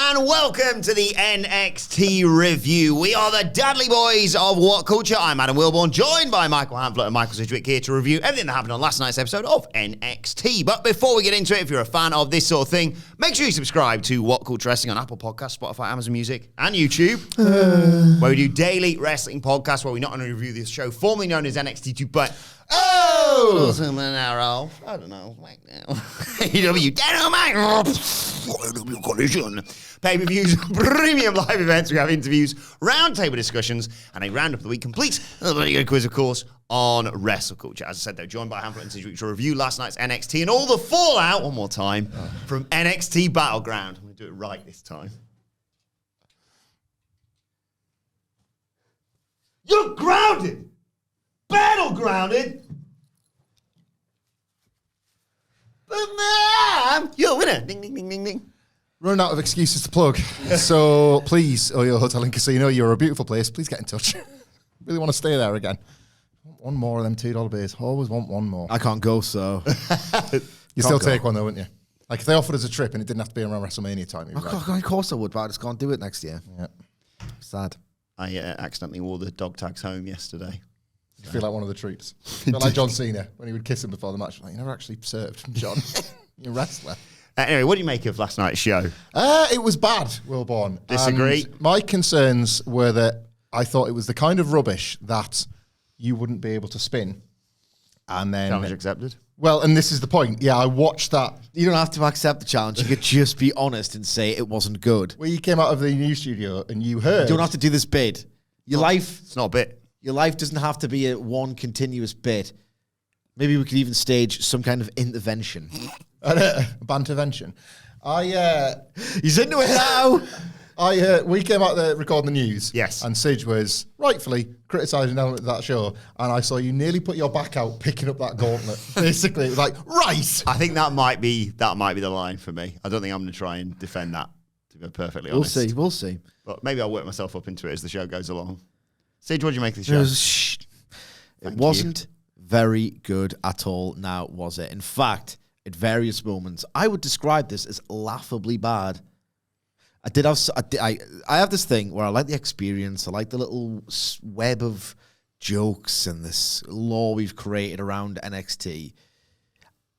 and welcome to the NXT review. We are the Dudley Boys of What Culture. I'm Adam Wilborn, joined by Michael Hamflett and Michael Sidgwick here to review everything that happened on last night's episode of NXT. But before we get into it, if you're a fan of this sort of thing, make sure you subscribe to What Culture Wrestling on Apple Podcasts, Spotify, Amazon Music, and YouTube, where we do daily wrestling podcasts where we not only review this show, formerly known as NXT 2, but I don't know. AEW Collision. Pay-per-views, premium live events. We have interviews, roundtable discussions, and a roundup of the week complete. And a very good quiz, of course, on Wrestle Culture. As I said, though, joined by Hamflett and Sidgwick to review last night's NXT and all the fallout, one more time, from NXT Battleground. I'm going to do it right this time. You're grounded! Battlegrounded! But ma'am, you're a winner. Ding, ding, ding, ding, ding. Running out of excuses to plug. So please, your hotel and casino, you're a beautiful place. Please get in touch. Really want to stay there again. One more of them $2 beers. Always want one more. I can't go, so. You still take one though, wouldn't you? Like if they offered us a trip and it didn't have to be around WrestleMania time. Of course I would, but I just can't do it next year. Yeah. Sad. I accidentally wore the dog tags home yesterday. You feel like one of the treats. Feel like John Cena when he would kiss him before the match. Like, you never actually served, John. You're a wrestler. Anyway, what do you make of last night's show? It was bad, Wilborn. Disagree. And my concerns were that I thought it was the kind of rubbish that you wouldn't be able to spin. And then... Challenge accepted. Well, and this is the point. Yeah, I watched that. You don't have to accept the challenge. You could just be honest and say it wasn't good. Where you came out of the news studio and you heard... You don't have to do this bit. Your life... It's not a bit. Your life doesn't have to be a one continuous bit. Maybe we could even stage some kind of intervention. Bantervention. He's into it now. We came out there recording the news. Yes. And Sidge was rightfully criticising an element of that show. And I saw you nearly put your back out picking up that gauntlet. Basically, it was like, right. I think that might be the line for me. I don't think I'm going to try and defend that, to be perfectly honest. We'll see. But maybe I'll work myself up into it as the show goes along. Sidge, what do you make of the show? It wasn't very good at all now, was it? In fact, at various moments, I would describe this as laughably bad. I have this thing where I like the experience. I like the little web of jokes and this lore we've created around NXT.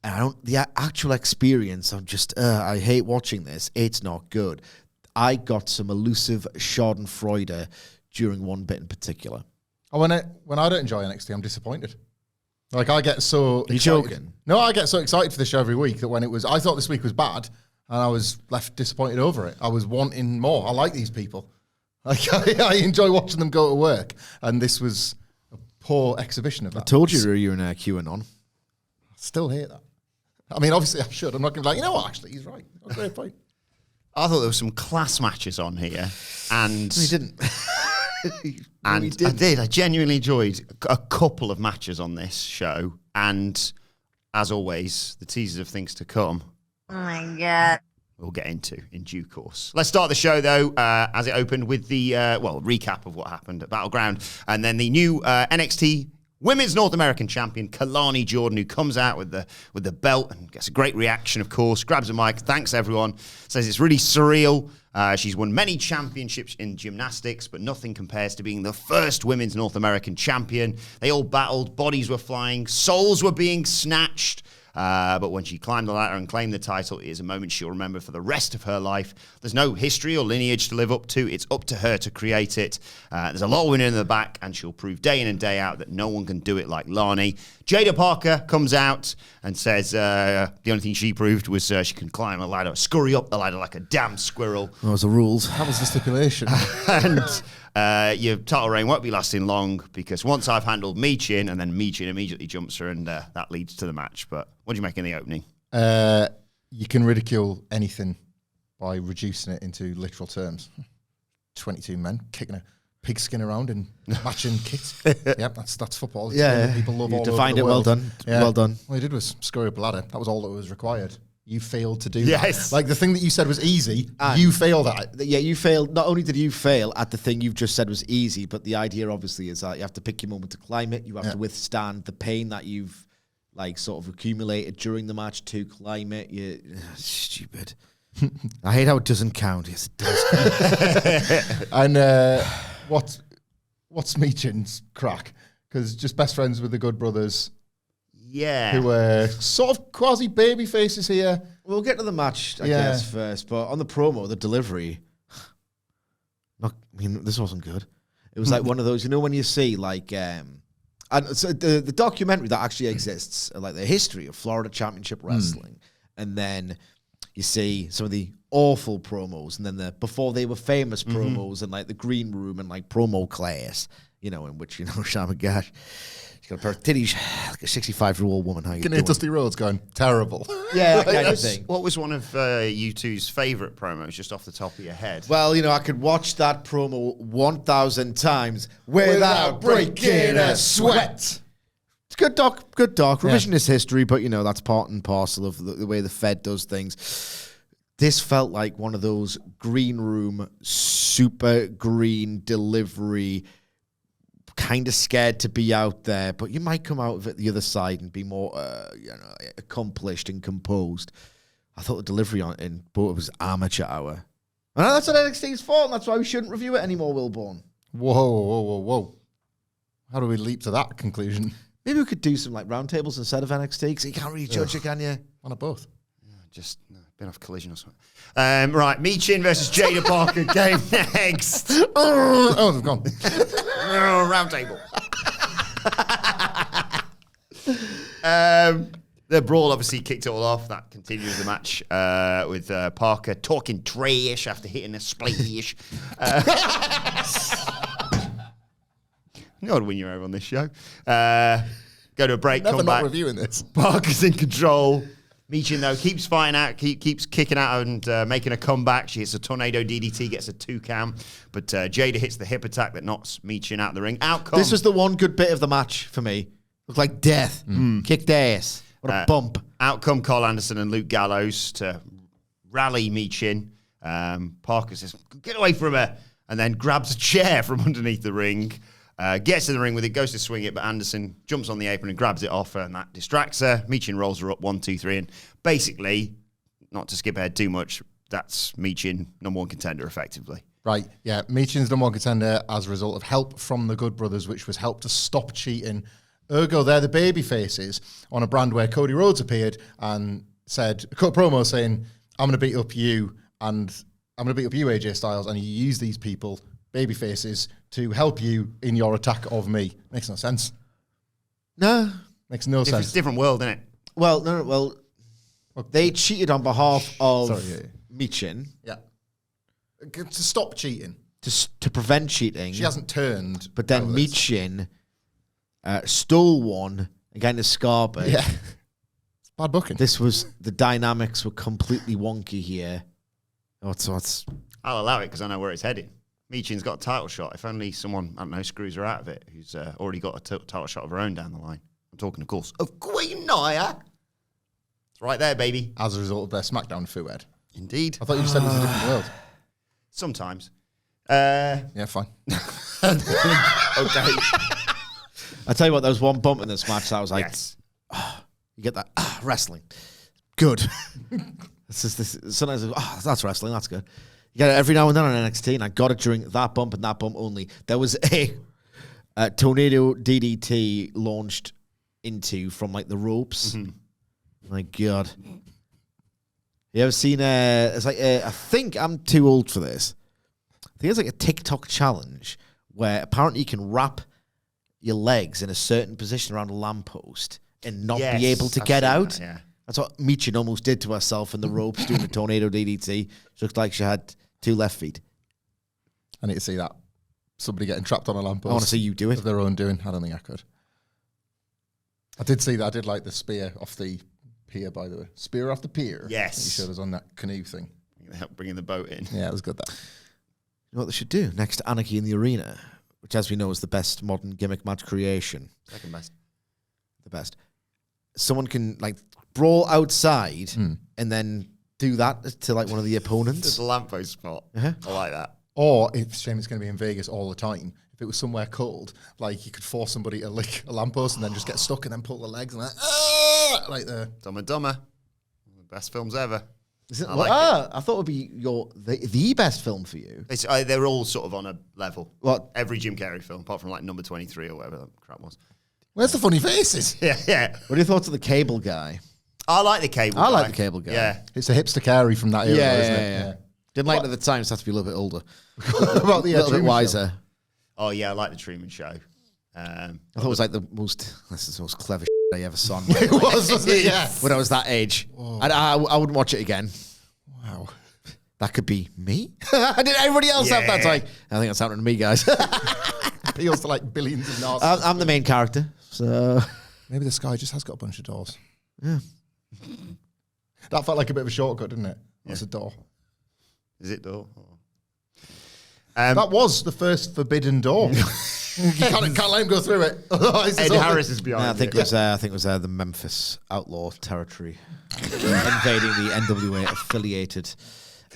And the actual experience, I hate watching this. It's not good. I got some elusive schadenfreude during one bit in particular. When I don't enjoy NXT, I'm disappointed. Like, I get so excited. Joking? No, I get so excited for this show every week that when I thought this week was bad, and I was left disappointed over it. I was wanting more. I like these people. Like, I enjoy watching them go to work, and this was a poor exhibition of that. I told you you were in QAnon. I still hate that. I mean, obviously I should. I'm not going to be like, you know what, actually, he's right. That's a great point. I thought there were some class matches on here, and... No, he didn't. And I did. I genuinely enjoyed a couple of matches on this show. And as always, the teasers of things to come. Oh my God. We'll get into in due course. Let's start the show, though, as it opened with the, recap of what happened at Battleground. And then the new NXT Women's North American Champion, Kalani Jordan, who comes out with the belt and gets a great reaction, of course, grabs a mic, thanks everyone, says it's really surreal. She's won many championships in gymnastics, but nothing compares to being the first Women's North American Champion. They all battled, bodies were flying, souls were being snatched. But when she climbed the ladder and claimed the title, it is a moment she'll remember for the rest of her life. There's no history or lineage to live up to. It's up to her to create it. There's a lot of women in the back, and she'll prove day in and day out that no one can do it like Lani. Jada Parker comes out and says the only thing she proved was she can climb a ladder, scurry up the ladder like a damn squirrel. Those are rules. That was the stipulation. And your title reign won't be lasting long because once I've handled Michin, and then Michin immediately jumps her, and that leads to the match. But what do you make in the opening? You can ridicule anything by reducing it into literal terms. 22 men kicking a pigskin around in matching kit. Yep, that's football. It's Yeah, people love you all defined over the it. world. Well done. Yeah. Well done. All he did was scurry up a ladder. That was all that was required. You failed to do Yes. that. Like the thing that you said was easy, you failed at it. Yeah, you failed. Not only did you fail at the thing you've just said was easy, but the idea obviously is that you have to pick your moment to climb it. You have to withstand the pain that you've sort of accumulated during the match to climb it. Stupid. I hate how it doesn't count. Yes, it does. And what's Meechin's crack? Because just best friends with the Good Brothers, Yeah. who were sort of quasi baby faces here. We'll get to the match, I Yeah. guess, first. But on the promo, the delivery, this wasn't good. It was like one of those, when you see like, and so the documentary that actually exists, like the history of Florida Championship Wrestling, and then you see some of the awful promos, and then the before they were famous promos, and like the green room and like promo class, in which Shama Gash, she's got a pair of titties, like a 65-year-old woman. How you Can doing? hear Dusty Rhodes going, terrible. Yeah, that kind of thing. What was one of you two's favourite promos, just off the top of your head? Well, I could watch that promo 1,000 times without breaking a sweat. It's good doc. Revisionist history, but, that's part and parcel of the way the Fed does things. This felt like one of those green room, super green delivery, kind of scared to be out there, but you might come out of it the other side and be more, accomplished and composed. I thought the delivery in both was amateur hour. And that's what NXT's fault, and that's why we shouldn't review it anymore, Wilborn. Whoa. How do we leap to that conclusion? Maybe we could do some like roundtables instead of NXT, because you can't really judge it, can you? One of both. Just been off Collision or something. Right, Meechin versus Jada Parker game next. Oh, they've gone. Round table. The brawl obviously kicked it all off. That continues the match with Parker talking trash after hitting a splash. You know to win you over on this show. Go to a break, Never come not back. reviewing this. Parker's in control. Meechin, though, keeps fighting out, keeps kicking out and making a comeback. She hits a tornado DDT, gets a 2 count. But Jada hits the hip attack that knocks Meechin out the ring. Outcome. This was the one good bit of the match for me. Looked like death. Kicked ass. What a bump. Outcome Carl Anderson and Luke Gallows to rally Meechin. Parker says, get away from her. And then grabs a chair from underneath the ring. Gets to the ring with it, goes to swing it, but Anderson jumps on the apron and grabs it off her, and that distracts her. Meechin rolls her up 1, 2, 3, and basically, not to skip ahead too much, that's Meechin, number 1 contender, effectively. Right, yeah. Meechin's number 1 contender as a result of help from the Good Brothers, which was help to stop cheating. Ergo, they're the baby faces on a brand where Cody Rhodes appeared and cut a promo saying, I'm going to beat up you, and I'm going to beat up you, AJ Styles, and you use these people, baby faces, to help you in your attack of me. Makes no sense. No. Makes no It's sense. a different world, isn't it? Well, no. Well, they cheated on behalf of Meechin Yeah. To stop cheating. to prevent cheating. She hasn't turned. But then over this. Meechin stole one and got into Scarpa. Yeah. It's bad booking. The dynamics were completely wonky here. What's I'll allow it because I know where it's heading. Meechin's got a title shot. If only someone, I don't know, screws her out of it, who's already got a title shot of her own down the line. I'm talking, of course, of Queen Nia. It's right there, baby. As a result of their SmackDown fooed. Indeed. I thought you just said it was a different world. Sometimes. Yeah, fine. Okay. I tell you what, there was one bump in this match that I was like, Yes. you get that wrestling, good. Sometimes that's wrestling, that's good. You get it every now and then on NXT, and I got it during that bump and that bump only. There was a tornado DDT launched into from like the ropes. My God. You ever seen it's like I think I'm too old for this. I think it's like a TikTok challenge where apparently you can wrap your legs in a certain position around a lamppost and not be able to get out. That, yeah. That's what Meechin almost did to herself in the ropes doing a tornado DDT. She looked like she had 2 left feet. I need to see that. Somebody getting trapped on a lamppost. I want to see you do it. Of their own doing. I don't think I could. I did see that. I did like the spear off the pier, by the way. Spear off the pier. Yes. That you showed us on that canoe thing. Help bringing the boat in. Yeah, it was good, that. You know what they should do? Next to Anarchy in the Arena, which as we know is the best modern gimmick match creation. Second best. The best. Someone can like brawl outside and then do that to like one of the opponents. Just a lamppost spot. I like that. Or, it's a shame it's going to be in Vegas all the time. If it was somewhere cold, like you could force somebody to lick a lamppost and then just get stuck and then pull the legs and like the... Dumb and Dumber. One of the best films ever. Is it? I like I thought it would be the best film for you. They're all sort of on a level. What? Every Jim Carrey film, apart from like number 23 or whatever that crap was. Where's the funny faces? Yeah. What are your thoughts of the Cable Guy? I like the Cable I Guy. like the Cable Guy. Yeah. It's a hipster Carey from that era, isn't it? Didn't like it at the time, so had to be a little bit older. About the A little bit Truman Show. wiser. Oh, yeah, I like the Truman Show. I thought it was like this is the most clever I ever saw. It was, wasn't it? Yeah. When I was that age. And I wouldn't watch it again. Wow. That could be me. Did everybody else have that? Yeah. Like, I think that's happening to me, guys. Appeals to like billions of narcissists. I'm the main character, so Maybe the sky just has got a bunch of doors. Yeah. That felt like a bit of a shortcut, didn't it? That's a door. Is it though? That was the first forbidden door. You can't let him go through it. Otherwise, Ed it's all- Harris is behind I think it. it was the Memphis outlaw territory invading the NWA affiliated,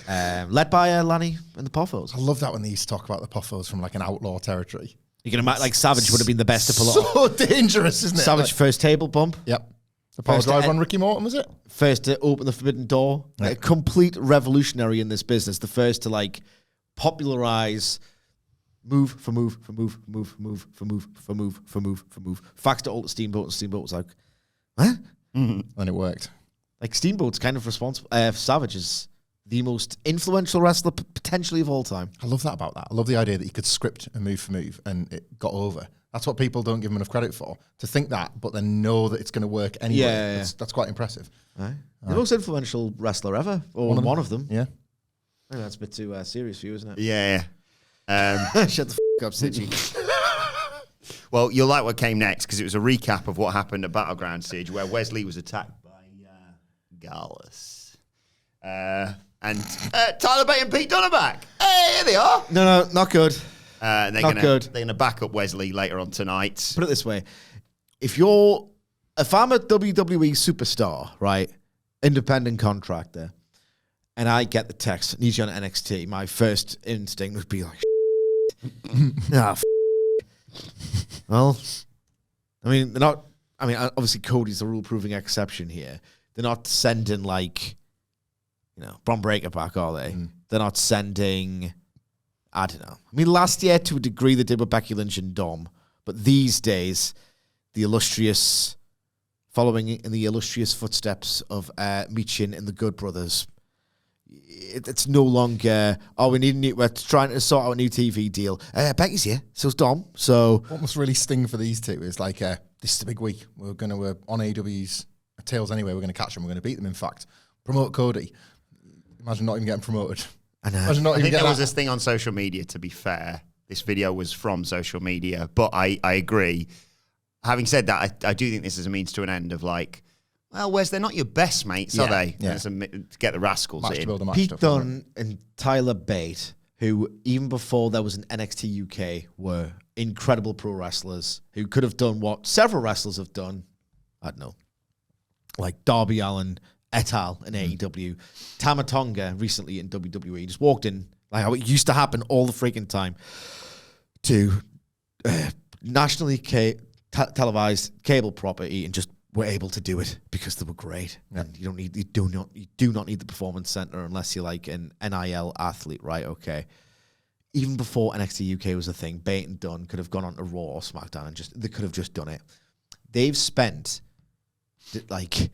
led by Lanny and the Poffos. I love that when they used to talk about the Poffos from like an outlaw territory. You can imagine, like Savage would have been the best to pull it off. So dangerous, isn't it? Savage Like- first table bump, Yep. The power First drive to- on Ricky Morton, was it? first to open the forbidden door, like a complete revolutionary in this business. The first to like popularize move for move for move for move for move for move for move for move for move. Faxed it all to Steamboat, and Steamboat was like, huh? And it worked. Like Steamboat's kind of responsible. Savage is the most influential wrestler potentially of all time. I love that about that. I love the idea that you could script a move for move and it got over. That's what people don't give him enough credit for. To think that, but then know that it's going to work anyway. Yeah. That's quite impressive. Right? The most influential wrestler ever, or one of them. Yeah. I think that's a bit too serious for you, isn't it? Yeah. Shut the up, Sidgy. Well, you'll like what came next because it was a recap of what happened at Battleground Siege where Wesley was attacked by Gallus. And Tyler Bate and Pete Dunne are back. Hey, here they are. No, not good. And Not good. They're gonna back up Wesley later on tonight. Put it this way: if I'm a WWE superstar, right, independent contractor, and I get the text, need you on NXT, my first instinct would be like, well, I mean, they're not. I mean, obviously Cody's the rule-proving exception here. They're not sending like, Bron Breakker back, are they? They're not sending. I don't know. I mean, last year, to a degree, they did with Becky Lynch and Dom. But these days, following in the illustrious footsteps of Michin and the Good Brothers, it's no longer, we're trying to sort out a new TV deal. Becky's here, so's Dom. So What must really sting for these two is like, this is the big week. We're on AEW's tails anyway. We're going to catch them. We're going to beat them, in fact. Promote Cody. Imagine not even getting promoted. I know. Imagine not I even think there getting was this thing on social media, to be fair. This video was from social media, but I agree. Having said that, I do think this is a means to an end of like, well, Wes, they're not your best mates, are they? Yeah. To get the Rascals match to in. build a match Pete stuff, Dunne and Tyler Bate, who even before there was an NXT UK, were incredible pro wrestlers who could have done what several wrestlers have done. I don't know, like Darby Allin et al. In AEW. Tama Tonga recently in WWE just walked in like how it used to happen all the freaking time to nationally televised cable property and just were able to do it because they were great. Yeah. And you do not need the performance center unless you're like an NIL athlete, right? Okay. Even before NXT UK was a thing, Bate and Dunne could have gone on to Raw or SmackDown and they could have just done it. They've spent like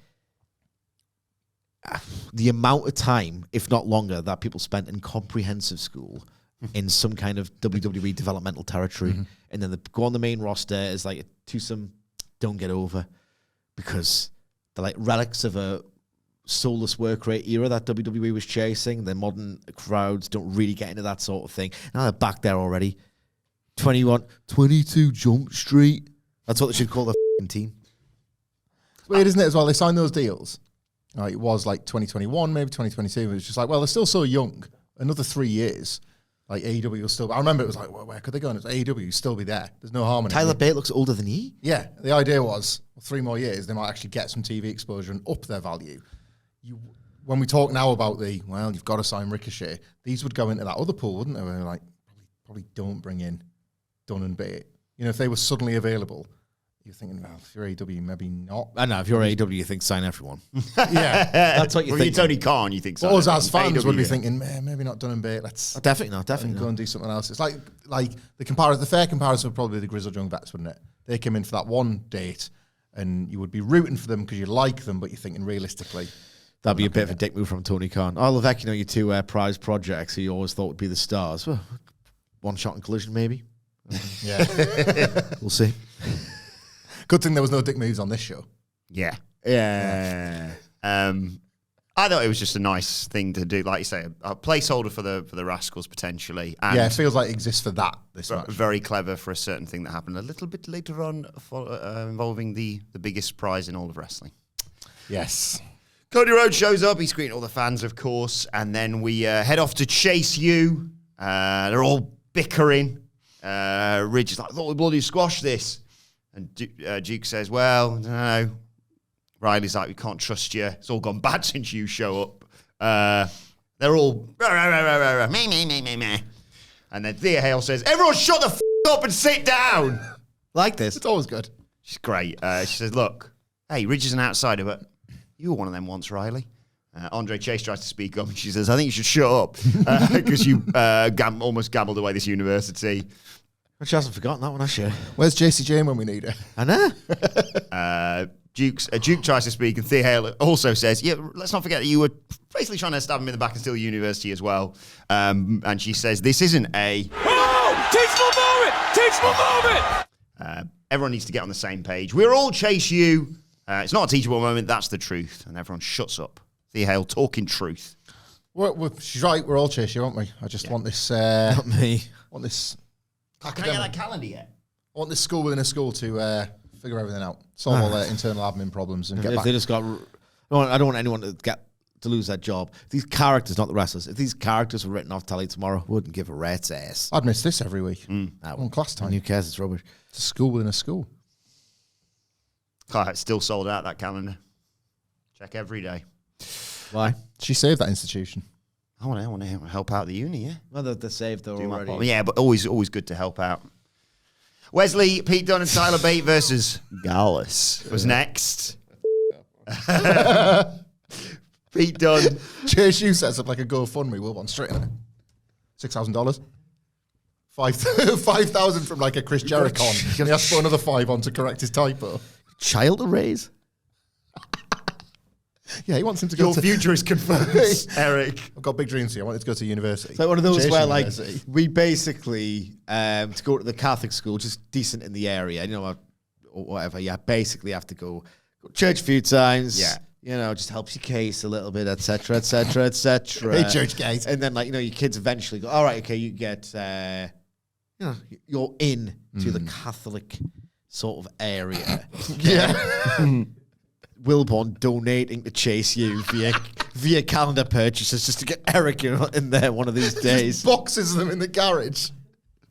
the amount of time, if not longer, that people spent in comprehensive school in some kind of WWE developmental territory, and then they go on the main roster as like a twosome don't get over because they're like relics of a soulless work rate era that WWE was chasing. The modern crowds don't really get into that sort of thing. Now they're back there already. 22 Jump Street. That's what they should call the team. It's weird, isn't it, as well? They signed those deals. It was like 2021, maybe 2022. It was just like, well, they're still so young. Another 3 years. Like AEW will still. I remember it was like, well, where could they go? And it's AEW will still be there. There's no harm in it. Tyler Bate looks older than he. Yeah, the idea was 3 more years, they might actually get some TV exposure and up their value. When we talk now about you've got to sign Ricochet, these would go into that other pool, wouldn't they? Where like, probably don't bring in Dunne and Bate. If they were suddenly available, you're thinking, well, if you're AEW, maybe not. I know, if you're AEW, you think sign everyone. Yeah. That's what you Well, think. you're Tony Khan, you think so. Us as fans would be AEW. thinking, man, maybe not Dunn and Bate. Let's Definitely not, and definitely go not. and do something else. It's like the fair comparison would probably be the Grizzled Young Vets, wouldn't it? They came in for that one date, and you would be rooting for them because you like them, but you're thinking realistically, That'd be a bit of a dick move from Tony Khan. Oh, Levesque, your two prize projects who you always thought would be the stars. Well, one shot in Collision, maybe. yeah. We'll see. Good thing there was no dick moves on this show. Yeah. Yeah. I thought it was just a nice thing to do, like you say, a placeholder for the Rascals potentially. And Yeah, it feels like it exists for that this match. very clever for a certain thing that happened a little bit later on, involving the biggest prize in all of wrestling. Yes. Cody Rhodes shows up. He's greeting all the fans, of course, and then we head off to Chase U. They're all bickering. Ridge is like, I thought we bloody squashed this. And Duke says, well, I don't know. Riley's like, we can't trust you. It's all gone bad since you show up. They're all, me. And then Thea Hale says, everyone shut the f*** up and sit down. Like this. It's always good. She's great. She says, look, hey, Ridge is an outsider, but you were one of them once, Riley. Andre Chase tries to speak up, and she says, I think you should shut up because you almost gambled away this university. She hasn't forgotten that one, has she? Where's JC Jane when we need her? I know. Duke tries to speak, and Thea Hale also says, yeah, let's not forget that you were basically trying to stab him in the back and steal the university as well. And she says, this isn't a... Oh, teachable moment! everyone needs to get on the same page. We're all Chase U. It's not a teachable moment, that's the truth. And everyone shuts up. Thea Hale talking truth. She's right. We're all Chase, aren't we? I just want this. Not me. Want this. Can I get that calendar yet? I want this school within a school to figure everything out, solve all their internal admin problems, and get If back. they just got... I don't want anyone to lose their job. These characters, not the wrestlers. If these characters were written off telly tomorrow, wouldn't give a rat's ass. I'd miss this every week. On class time. Who cares? It's rubbish. It's a school within a school. It's still sold out, that calendar. Check every day. Why? She saved that institution. I want to help out the uni, yeah. Well, they're saved though Do my already. part. Yeah, but always good to help out. Wesley, Pete Dunne, and Tyler Bate versus Gallus was next. Pete Dunne. Chase U sets up like a GoFundMe. We'll want straight in it. $6,000. 5,000 from like a Chris Jericho. He has to put another 5 on to correct his typo. Child to raise. Yeah, he wants him to go Your to. future is confirmed, Eric. I've got big dreams here. I wanted to go to university. It's like one of those Chase where, like, University. we basically, to go to the Catholic school, just decent in the area, or whatever, yeah, basically have to go to church a few times. Yeah. Just helps your case a little bit, etc., etc., etc. Hey, church guys. And then, your kids eventually go, all right, okay, you get, you're in to the Catholic sort of area. Yeah. Wilborn donating to Chase U via calendar purchases just to get Eric in there one of these days. Boxes them in the garage.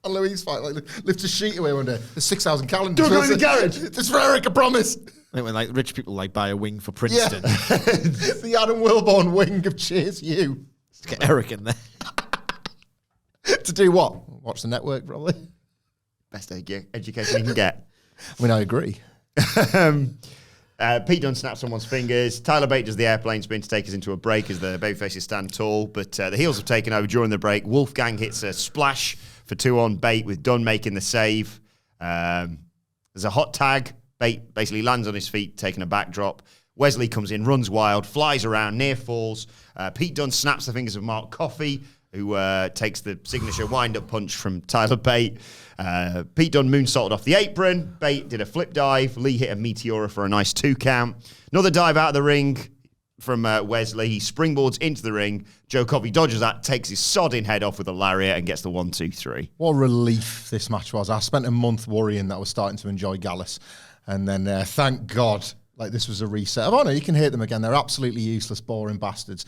And Louise fight, lifts a sheet away one day. There's 6,000 calendars. Don't go in the garage. It's for Eric, I promise. Like when rich people buy a wing for Princeton. The Adam Wilborn wing of Chase U. Just get Eric in there. To do what? Watch the network, probably. Best education you can get. I mean, I agree. Pete Dunne snaps someone's fingers. Tyler Bate does the airplane spin to take us into a break as the babyfaces stand tall, but the heels have taken over during the break. Wolfgang hits a splash for 2 on Bate with Dunne making the save. There's a hot tag. Bate basically lands on his feet, taking a backdrop. Wesley comes in, runs wild, flies around, near falls. Pete Dunne snaps the fingers of Mark Coffey, who takes the signature wind-up punch from Tyler Bate. Pete Dunne moonsaulted off the apron. Bate did a flip dive. Lee hit a Meteora for a nice 2 count. Another dive out of the ring from Wesley. He springboards into the ring. Joe Coffey dodges that, takes his sodding head off with a lariat and gets the 1, 2, 3. What a relief this match was. I spent a month worrying that I was starting to enjoy Gallus. And then, thank God, this was a reset. Of honor, you can hate them again. They're absolutely useless, boring bastards.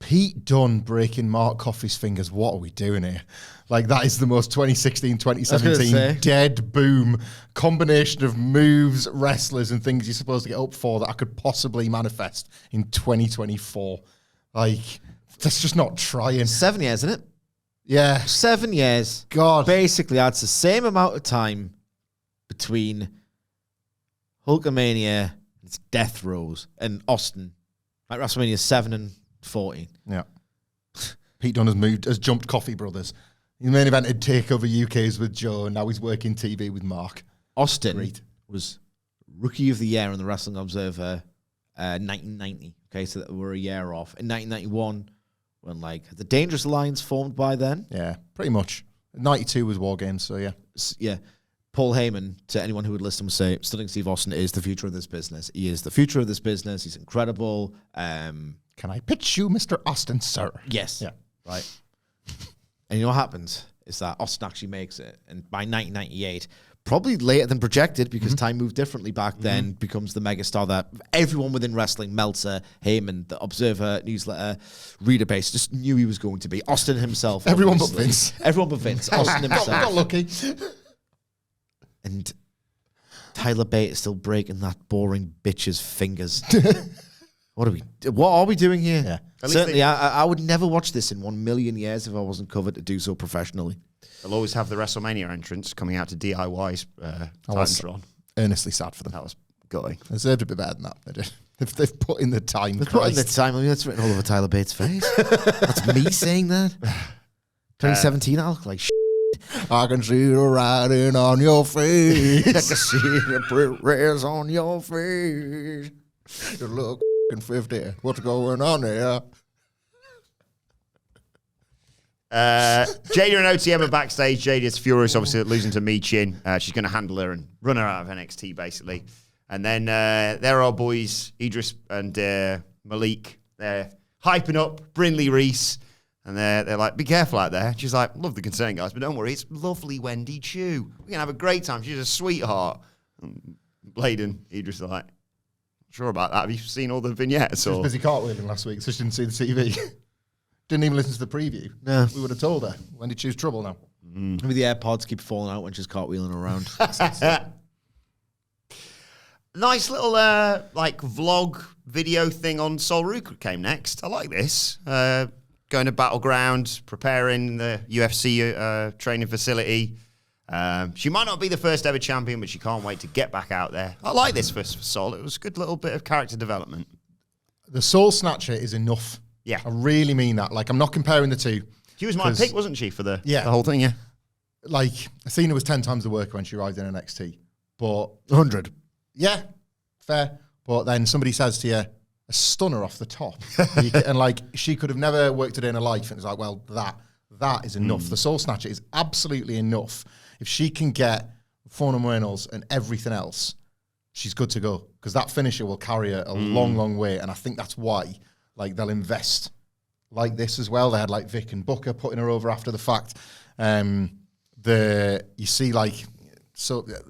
Pete Dunne breaking Mark Coffey's fingers. What are we doing here? That is the most 2016, 2017 dead boom combination of moves, wrestlers, and things you're supposed to get up for that I could possibly manifest in 2024. That's just not trying. 7 years, isn't it? Yeah. 7 years. God. Basically adds the same amount of time between Hulkamania, it's Death Rows, and Austin at WrestleMania 7 and 14. Yeah. Pete Dunne has jumped Coffee Brothers. He main evented TakeOver UK's with Joe, and now he's working TV with Mark. Austin was Rookie of the Year on the Wrestling Observer 1990. Okay, so that we're a year off. In 1991, when the Dangerous Alliance formed by then. Yeah, pretty much. 92 was War Games, so yeah. Yeah. Paul Heyman, to anyone who would listen, would say, Stunning Steve Austin is the future of this business. He is the future of this business. He's incredible. Can I pitch you, Mr. Austin, sir? Yes. Yeah. Right. And you know what happens is that Austin actually makes it. And by 1998, probably later than projected because time moved differently back then, becomes the megastar that everyone within wrestling, Meltzer, Heyman, the Observer newsletter, reader base, just knew he was going to be. Austin himself. Everyone but obviously. Vince. Everyone but Vince. Austin himself. Got lucky. And Tyler Bate is still breaking that boring bitch's fingers. What are we doing here? Yeah. Certainly, I would never watch this in 1 million years if I wasn't covered to do so professionally. They'll always have the WrestleMania entrance coming out to DIY's Titantron. Earnestly sad for them. That was gutting. They deserved a bit better than that. They did. They've put in the time. They've put in the time. I mean, that's written all over Tyler Bates' face. That's me saying that. 2017, I look like shit. I can see the writing on your face. I can see the print rays on your face. You look f***ing 50. What's going on here? Jada and OTM are backstage. Jada's furious, obviously, at losing to Michin. She's going to handle her and run her out of NXT, basically. And then there are our boys, Idris and Malik. They're hyping up Brindley Reese. And they're like, be careful out there. She's like, love the concern, guys, but don't worry, it's lovely Wendy Chu. We're going to have a great time. She's a sweetheart. And Blade and Idris are like, sure about that. Have you seen all the vignettes? She was busy cartwheeling last week, so she didn't see the TV. Didn't even listen to the preview. No. We would have told her. When did she choose trouble now? Maybe the AirPods keep falling out when she's cartwheeling around. Nice little vlog video thing on Sol Ruka came next. I like this. Going to Battleground, preparing the UFC training facility. She might not be the first ever champion, but she can't wait to get back out there. I like this for Sol. It was a good little bit of character development. The Soul Snatcher is enough. Yeah. I really mean that. Like, I'm not comparing the two. She was my pick, wasn't she, for the whole thing, yeah? Like, Athena was 10 times the worker when she arrived in NXT. But 100. yeah, fair. But then somebody says to you, a stunner off the top. And she could have never worked a day in her life. And it's like, well, that is enough. The Soul Snatcher is absolutely enough. If she can get phenomenals and everything else, she's good to go. Because that finisher will carry her a long, long way. And I think that's why they'll invest like this as well. They had Vic and Booker putting her over after the fact. You see loads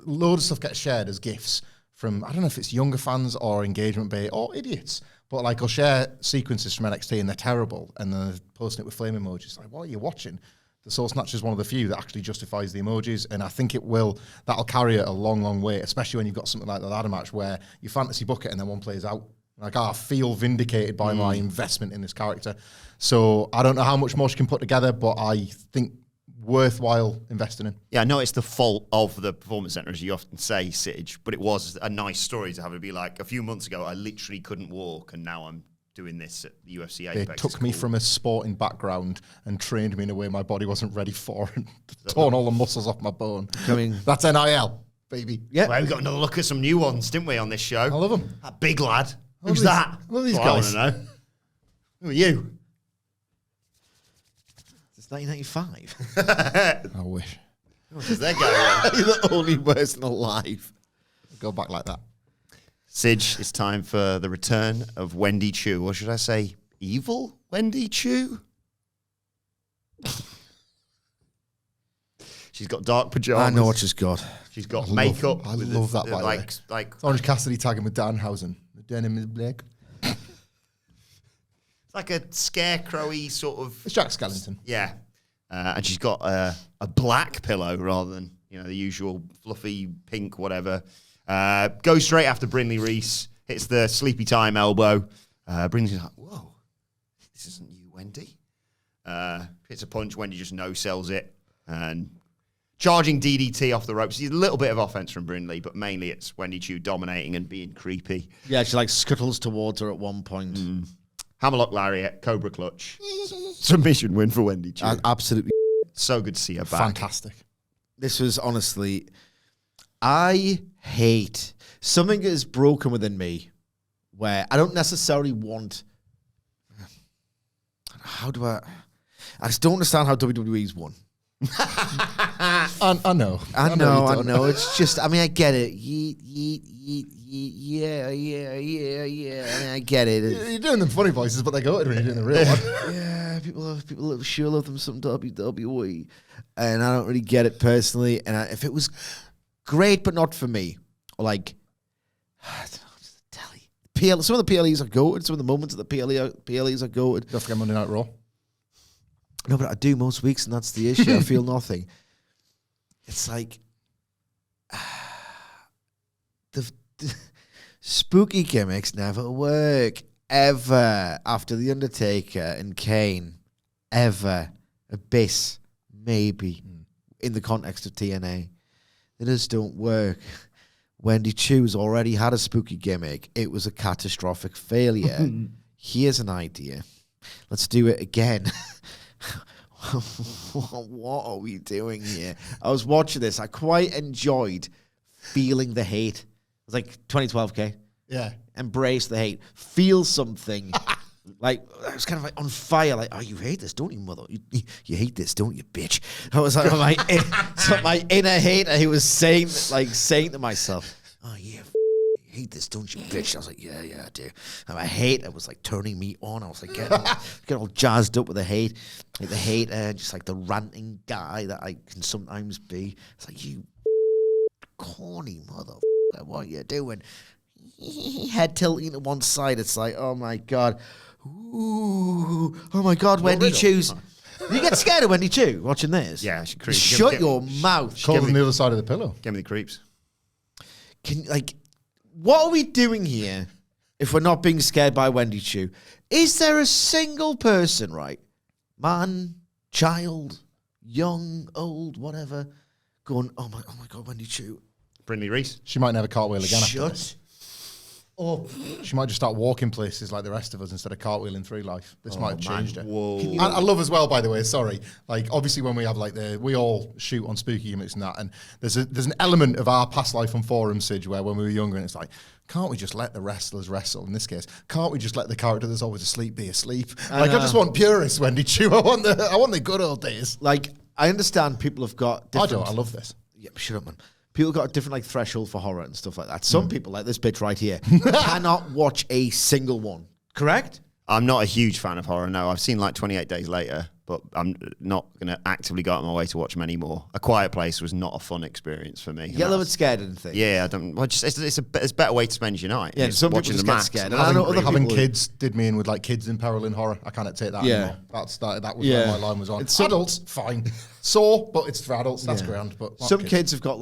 of stuff gets shared as gifts from, I don't know if it's younger fans or engagement bait or idiots, but I'll share sequences from NXT and they're terrible and then they're posting it with flame emojis. Like, what are you watching? The Soul Snatcher is one of the few that actually justifies the emojis, and I think that'll carry it a long, long way, especially when you've got something like the ladder match where you fantasy book it and then one plays out. I feel vindicated by my investment in this character. So I don't know how much more she can put together, but I think worthwhile investing in. Yeah, I know it's the fault of the Performance Center, as you often say, Sige, but it was a nice story to have it be like, a few months ago, I literally couldn't walk, and now I'm doing this at the UFC Apex. They took me from a sporting background and trained me in a way my body wasn't ready for and torn all the muscles off my bone. That's NIL, baby. Yeah. Well, we got another look at some new ones, didn't we, on this show? I love them. That big lad. Who's these- that? I love these Well, guys. I want to know. Who are you? It's 1995. I wish. Because they're going. You're the only person alive. Go back like that. Sige, it's time for the return of Wendy Chu, or should I say evil Wendy Chu? She's got dark pajamas. I know what she's got. She's got makeup. I with love that, by the way. like Orange Cassidy tagging with Danhausen. The denim is black. it's like a scarecrowy sort of. It's Jack Skellington. Yeah, and she's got a black pillow rather than the usual fluffy pink whatever. Goes straight after Brindley Reese. Hits the sleepy time elbow. Brindley's like, whoa, this isn't you, Wendy. Hits a punch. Wendy just no sells it and charging DDT off the ropes. There's a little bit of offense from Brindley, but mainly it's Wendy Chu dominating and being creepy. Yeah, she like scuttles towards her at one point. Hammerlock lariat, Cobra clutch. Submission win for Wendy Chu. Absolutely. So good to see her back. Fantastic. This was honestly, I hate something that is broken within me where I don't necessarily want. How do I just don't understand how WWE's won. I know. I know. It's just, I mean, I get it. Yeah. I mean, I get it. You're doing them funny voices, but they go when you're doing the real one. Yeah, people sure love them some WWE, and I don't really get it personally. And if it was great, but not for me, or like, I don't know, just the telly. Some of the PLEs are goated. Some of the moments of the PLEs are goated. Don't forget Monday Night Raw. No, but I do most weeks, and that's the issue. I feel nothing. It's like the spooky gimmicks never work ever after the Undertaker and Kane. Ever. Abyss, maybe, in the context of TNA. They just don't work. Wendy Chu's already had a spooky gimmick. It was a catastrophic failure. Here's an idea. Let's do it again. What are we doing here? I was watching this. I quite enjoyed feeling the hate. It was like 2012, okay? Yeah. Embrace the hate. Feel something. Like, I was kind of like on fire. Like, oh, you hate this, don't you, mother? You hate this, don't you, bitch? I was like, my inner hater who was saying to myself, oh, yeah, you hate this, don't you, bitch? I was like, yeah, I do. And my hate was like turning me on. I was like getting all jazzed up with the hate. Like the hater, just like the ranting guy that I can sometimes be. It's like, you corny motherfucker, what are you doing? Head tilting to one side. It's like, oh my God. Ooh, oh my God, Wendy Chu's. You get scared of Wendy Chu watching this? Yeah, she creeps. Shut your mouth. Cold on the other side of the pillow. Give me the creeps. What are we doing here if we're not being scared by Wendy Chu? Is there a single person, right? Man, child, young, old, whatever, going, oh my God, Wendy Chu. Brindley Reese. She might never cartwheel again after Shut this. up. She might just start walking places like the rest of us instead of cartwheeling through life. This might have changed her. Whoa. I love as well, by the way, sorry. Like, obviously when we have we all shoot on spooky gimmicks and that, and there's an element of our past life on forum, Sidge, where when we were younger, and it's like, can't we just let the wrestlers wrestle? In this case, can't we just let the character that's always asleep be asleep? I just want purists, Wendy Chu. I want the good old days. Like, I understand people have got different... I love this. Yeah, shut up, man. People got a different threshold for horror and stuff like that. Some people, like this bitch right here, cannot watch a single one. Correct? I'm not a huge fan of horror, no. I've seen 28 Days Later, but I'm not going to actively go out of my way to watch them anymore. A Quiet Place was not a fun experience for me. You get a little bit scared and things. Yeah, I don't. Well, it's a better way to spend your night. Yeah, some people watching just the get Max. scared. And I know other Having people- kids did me in with kids in peril in horror. I can't take that anymore. That was where my line was on. It's adults, fine. Sore, but it's for adults. That's grand. But some kids have got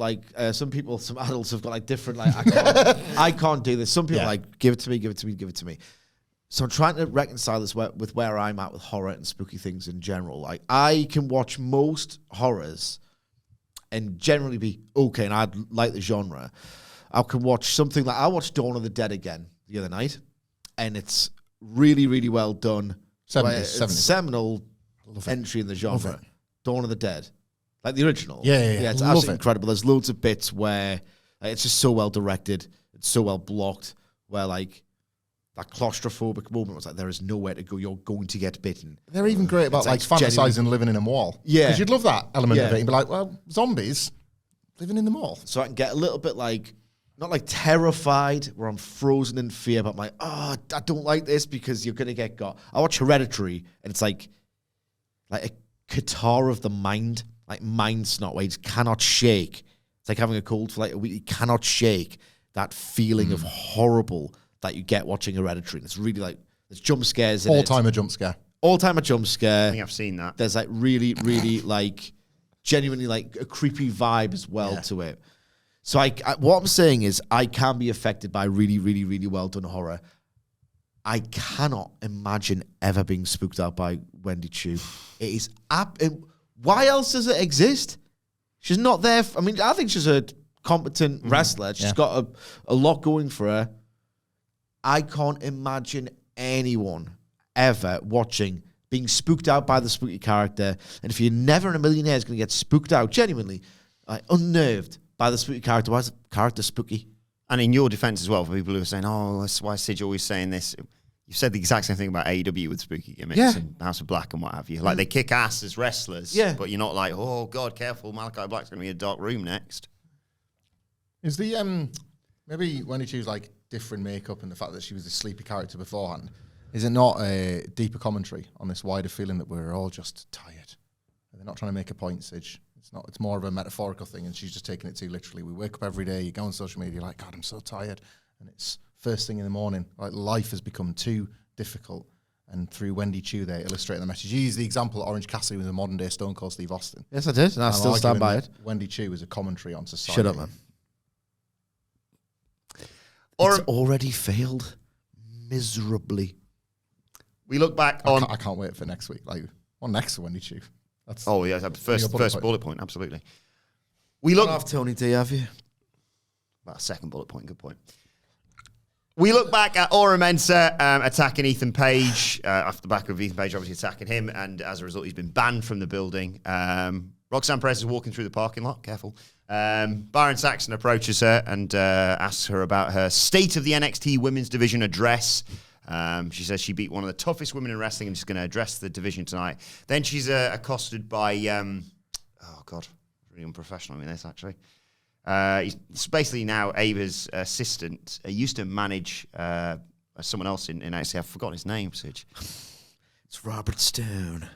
some adults have got different I can't do this. Some people give it to me. So I'm trying to reconcile this with where I'm at with horror and spooky things in general. I can watch most horrors and generally be okay, and I like the genre. I can watch something I watched Dawn of the Dead again the other night, and it's really, really well done. 70s. It's a seminal entry in the genre. Dawn of the Dead. Like the original. Yeah. It's Love absolutely it. incredible. There's loads of bits where it's just so well directed. It's so well blocked. Where that claustrophobic moment was there is nowhere to go. You're going to get bitten. They're even great about fantasizing living in a mall. Yeah. Because you'd love that element of Yeah. it. You'd be like, well, zombies living in the mall. So I can get a little bit not terrified where I'm frozen in fear, but I'm like, oh, I don't like this because you're going to get got. I watch Hereditary and it's like a catarrh of the mind, like mind snot where you just cannot shake. It's like having a cold for a week. You cannot shake that feeling of horrible that you get watching Hereditary. And it's really there's jump scares in All-time a jump scare. All-time a jump scare. I think I've seen that. There's really, really genuinely a creepy vibe as well to it. So what I'm saying is I can be affected by really, really, really well done horror. I cannot imagine ever being spooked out by Wendy Chu. It is why else does it exist? She's not there. I mean, I think she's a competent wrestler. She's got a lot going for her. I can't imagine anyone ever watching being spooked out by the spooky character. And if you're never in a million years going to get spooked out, genuinely, unnerved by the spooky character, why is the character spooky? And in your defense as well, for people who are saying, oh, that's why Sidge always saying this. You've said the exact same thing about AEW with spooky gimmicks and House of Black and what have you. Like, they kick ass as wrestlers, but you're not like, oh, God, careful, Malachi Black's going to be in a dark room next. Is the, maybe when he chose, like, different makeup and the fact that she was a sleepy character beforehand, is it not a deeper commentary on this wider feeling that we're all just tired? They're not trying to make a point, Sidge. It's more of a metaphorical thing, and she's just taking it too literally. We wake up every day, you go on social media, you're like, God, I'm so tired. And it's first thing in the morning. Like, life has become too difficult. And through Wendy Chu, they illustrate the message. You use the example of Orange Cassidy with a modern-day Stone Cold Steve Austin. Yes, I did, and I still stand by it. Wendy Chu is a commentary on society. Shut up, man. It's already failed miserably. We look back on... I can't wait for next week. Like, what next to Wendy Chu? That's first bullet point, absolutely. We look... Off Tony D, have you? Well, second bullet point, good point. We look back at Ora Mensah attacking Ethan Page, off the back of Ethan Page obviously attacking him, and as a result, he's been banned from the building. Roxanne Perez is walking through the parking lot, careful. Byron Saxton approaches her and asks her about her State of the NXT Women's Division address. She says she beat one of the toughest women in wrestling and she's going to address the division tonight. Then she's accosted by, oh God, really unprofessional in this actually. He's basically now Ava's assistant. He used to manage someone else in NXT. I've forgotten his name, Sidge. It's Robert Stone.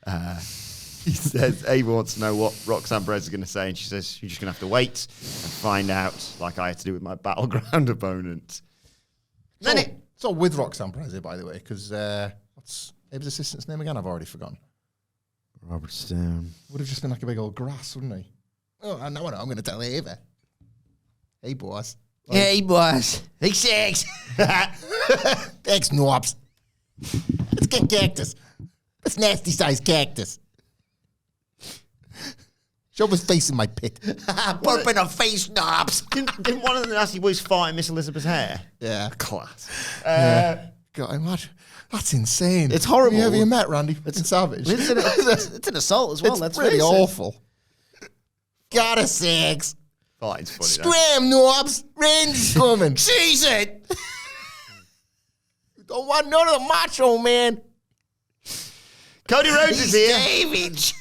He says Ava wants to know what Roxanne Perez is going to say, and she says you're just going to have to wait and find out, like I had to do with my Battleground opponent. It's all with Roxanne Perez, by the way, because what's Ava's assistant's name again? I've already forgotten. Robert Stone. Would have just been like a big old grass, wouldn't he? Oh, I know. I'm going to tell Ava. Hey, boss. Hey, boss. Hey, Six. Thanks, Knobs. Let's get cactus. That's nasty-sized cactus. Show his face in my pit. Burp in the face, Knobs. Didn't one of the Nasty Boys fart in Miss Elizabeth's hair? Yeah. Class. God, imagine. That's insane. It's horrible. Have you met Randy Savage? It's an assault as well. It's really awful. Got a six. Farting's funny. Scram, Knobs. Randy's coming. Cheese it. Don't want none of the macho, man. Cody Rhodes is here. Savage.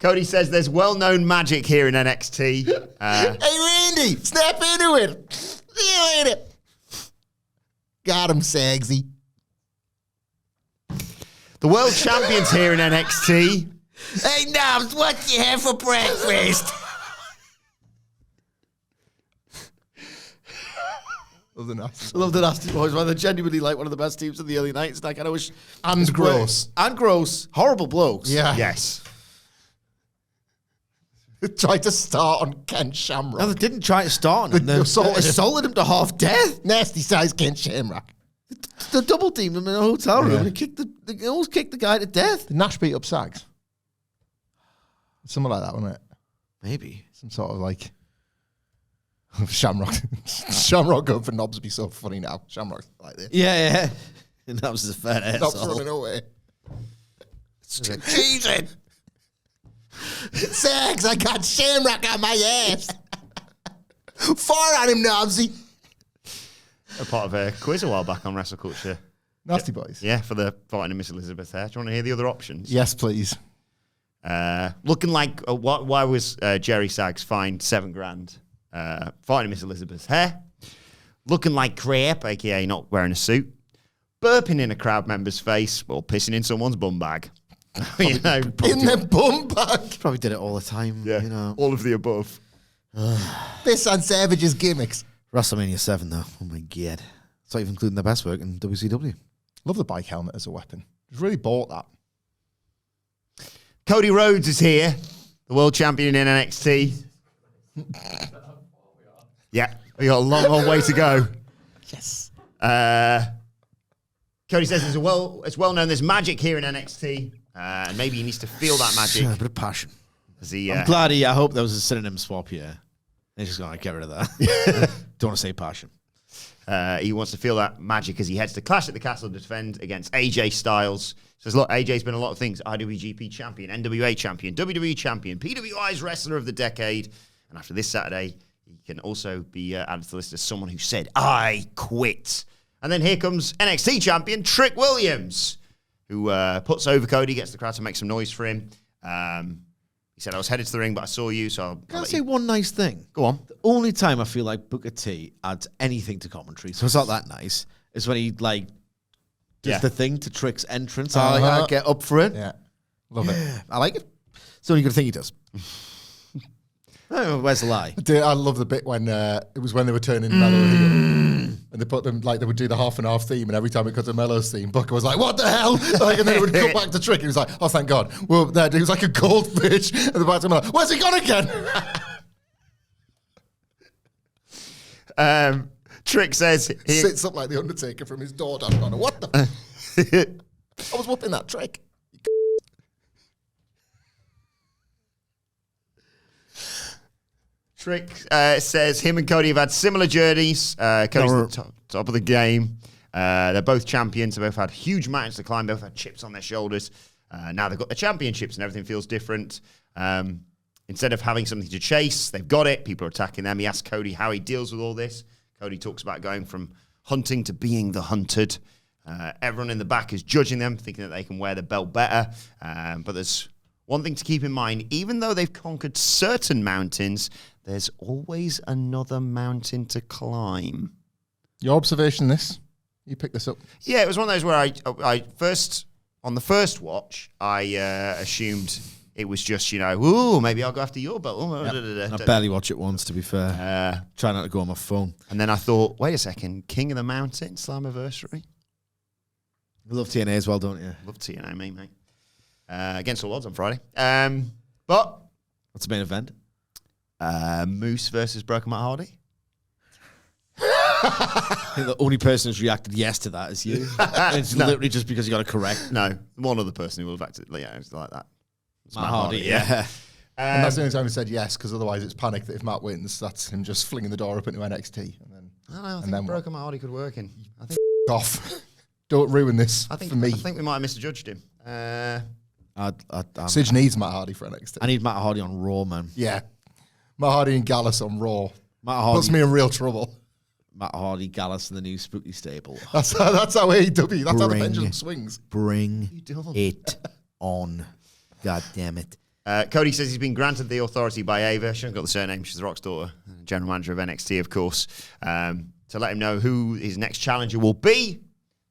Cody says there's well-known magic here in NXT. Hey, Randy, snap into it. See you later. Got him, Sagsy. The world champion's here in NXT. Hey, Knobs, what you have for breakfast? Love the Nasty. I love the Nasty Boys, man. They're genuinely like one of the best teams in the early 90s. Like, I wish. And gross. And gross. Horrible blokes. Yeah. Yes. Tried to start on Ken Shamrock. No, they didn't try to start on him. They assaulted him to half death. Nasty size Ken Shamrock. They double teamed him in a hotel room and they almost kicked the guy to death. Did Nash beat up Sags? Something like that, wasn't it? Maybe. Some sort of like Shamrock. Shamrock going for Knobs would be so funny now. Shamrock's like this. Yeah. And that was a fair Knobs asshole. running away. Cheesing. Sags, I got Shamrock on my ass. Fire on him, Knobsy. A part of a quiz a while back on Wrestle Culture. Nasty Boys. Yeah, for the fighting in Miss Elizabeth there. Do you want to hear the other options? Yes, please. Looking like, why was Jerry Sags fined $7,000 fighting in Miss Elizabeth's hair? Looking like crepe, aka not wearing a suit. Burping in a crowd member's face or pissing in someone's bum bag. In the bum bag. Probably did it all the time. Yeah, You know. all of the above. Piss on Savage's gimmicks. WrestleMania 7, though. Oh, my God. It's not even including the best work in WCW. Love the bike helmet as a weapon. Just really bought that. Cody Rhodes is here, the world champion in NXT. Yeah, we got a long way to go. Yes. Cody says it's well known there's magic here in NXT, and maybe he needs to feel that magic. Yeah, a bit of passion. I'm glad I hope there was a synonym swap here. They're just going to get rid of that. Don't want to say passion. He wants to feel that magic as he heads to Clash at the Castle to defend against AJ Styles. Says, look, AJ's been a lot of things. IWGP champion, NWA champion, WWE champion, PWI's wrestler of the decade. And after this Saturday, he can also be added to the list as someone who said, I quit. And then here comes NXT champion Trick Williams, who puts over Cody, gets the crowd to make some noise for him. He said, I was headed to the ring, but I saw you, so Can I say one nice thing? Go on. The only time I feel like Booker T adds anything to commentary, so it's not that nice, is when he, does the thing to Trick's entrance. I get up for it. Yeah. Love it. I like it. It's the only good thing he does. Oh, where's the lie? I love the bit when it was when they were turning Mello heel, and they put them they would do the half and half theme, and every time it got to Mello's theme, Booker was like, "What the hell?" And then it would cut back to Trick. He was like, "Oh, thank God." Well, there he was like a goldfish, and the back to Mello. Where's he gone again? Trick says Sits up like the Undertaker from his door down on. What the? I was whooping that Trick. Trick says him and Cody have had similar journeys. Cody's at the top of the game. They're both champions. They both had huge mountains to climb. Both had chips on their shoulders. Now they've got the championships and everything feels different. Instead of having something to chase, they've got it. People are attacking them. He asks Cody how he deals with all this. Cody talks about going from hunting to being the hunted. Everyone in the back is judging them, thinking that they can wear the belt better. But there's one thing to keep in mind. Even though they've conquered certain mountains, there's always another mountain to climb. Your observation, this? You picked this up? Yeah, it was one of those where I first, on the first watch, I assumed it was just, ooh, maybe I'll go after your belt. I barely watch it once, to be fair. Try not to go on my phone. And then I thought, wait a second, King of the Mountain, Slammiversary. You love TNA as well, don't you? Love TNA, mate. Against all odds on Friday. But what's the main event? Moose versus Broken Matt Hardy. I think the only person who's reacted yes to that is you. It's literally just because you got it correct. No, one other person who will have acted. Yeah, it's like that. It's Matt Hardy, yeah. And that's the only time he said yes, because otherwise it's panic that if Matt wins, that's him just flinging the door up into NXT. I think Broken Matt Hardy could work in. I think off. Don't ruin this for me. I think we might have misjudged him. Sidge needs Matt Hardy for NXT. I need Matt Hardy on Raw, man. Yeah. Matt Hardy and Gallus on Raw. Matt Hardy puts me in real trouble. Matt Hardy, Gallus, and the new Spooky Stable. That's how AEW, that's how the pendulum swings. Bring it on. God damn it. Cody says he's been granted the authority by Ava. She hasn't got the surname. She's the Rock's daughter, general manager of NXT, of course, to let him know who his next challenger will be.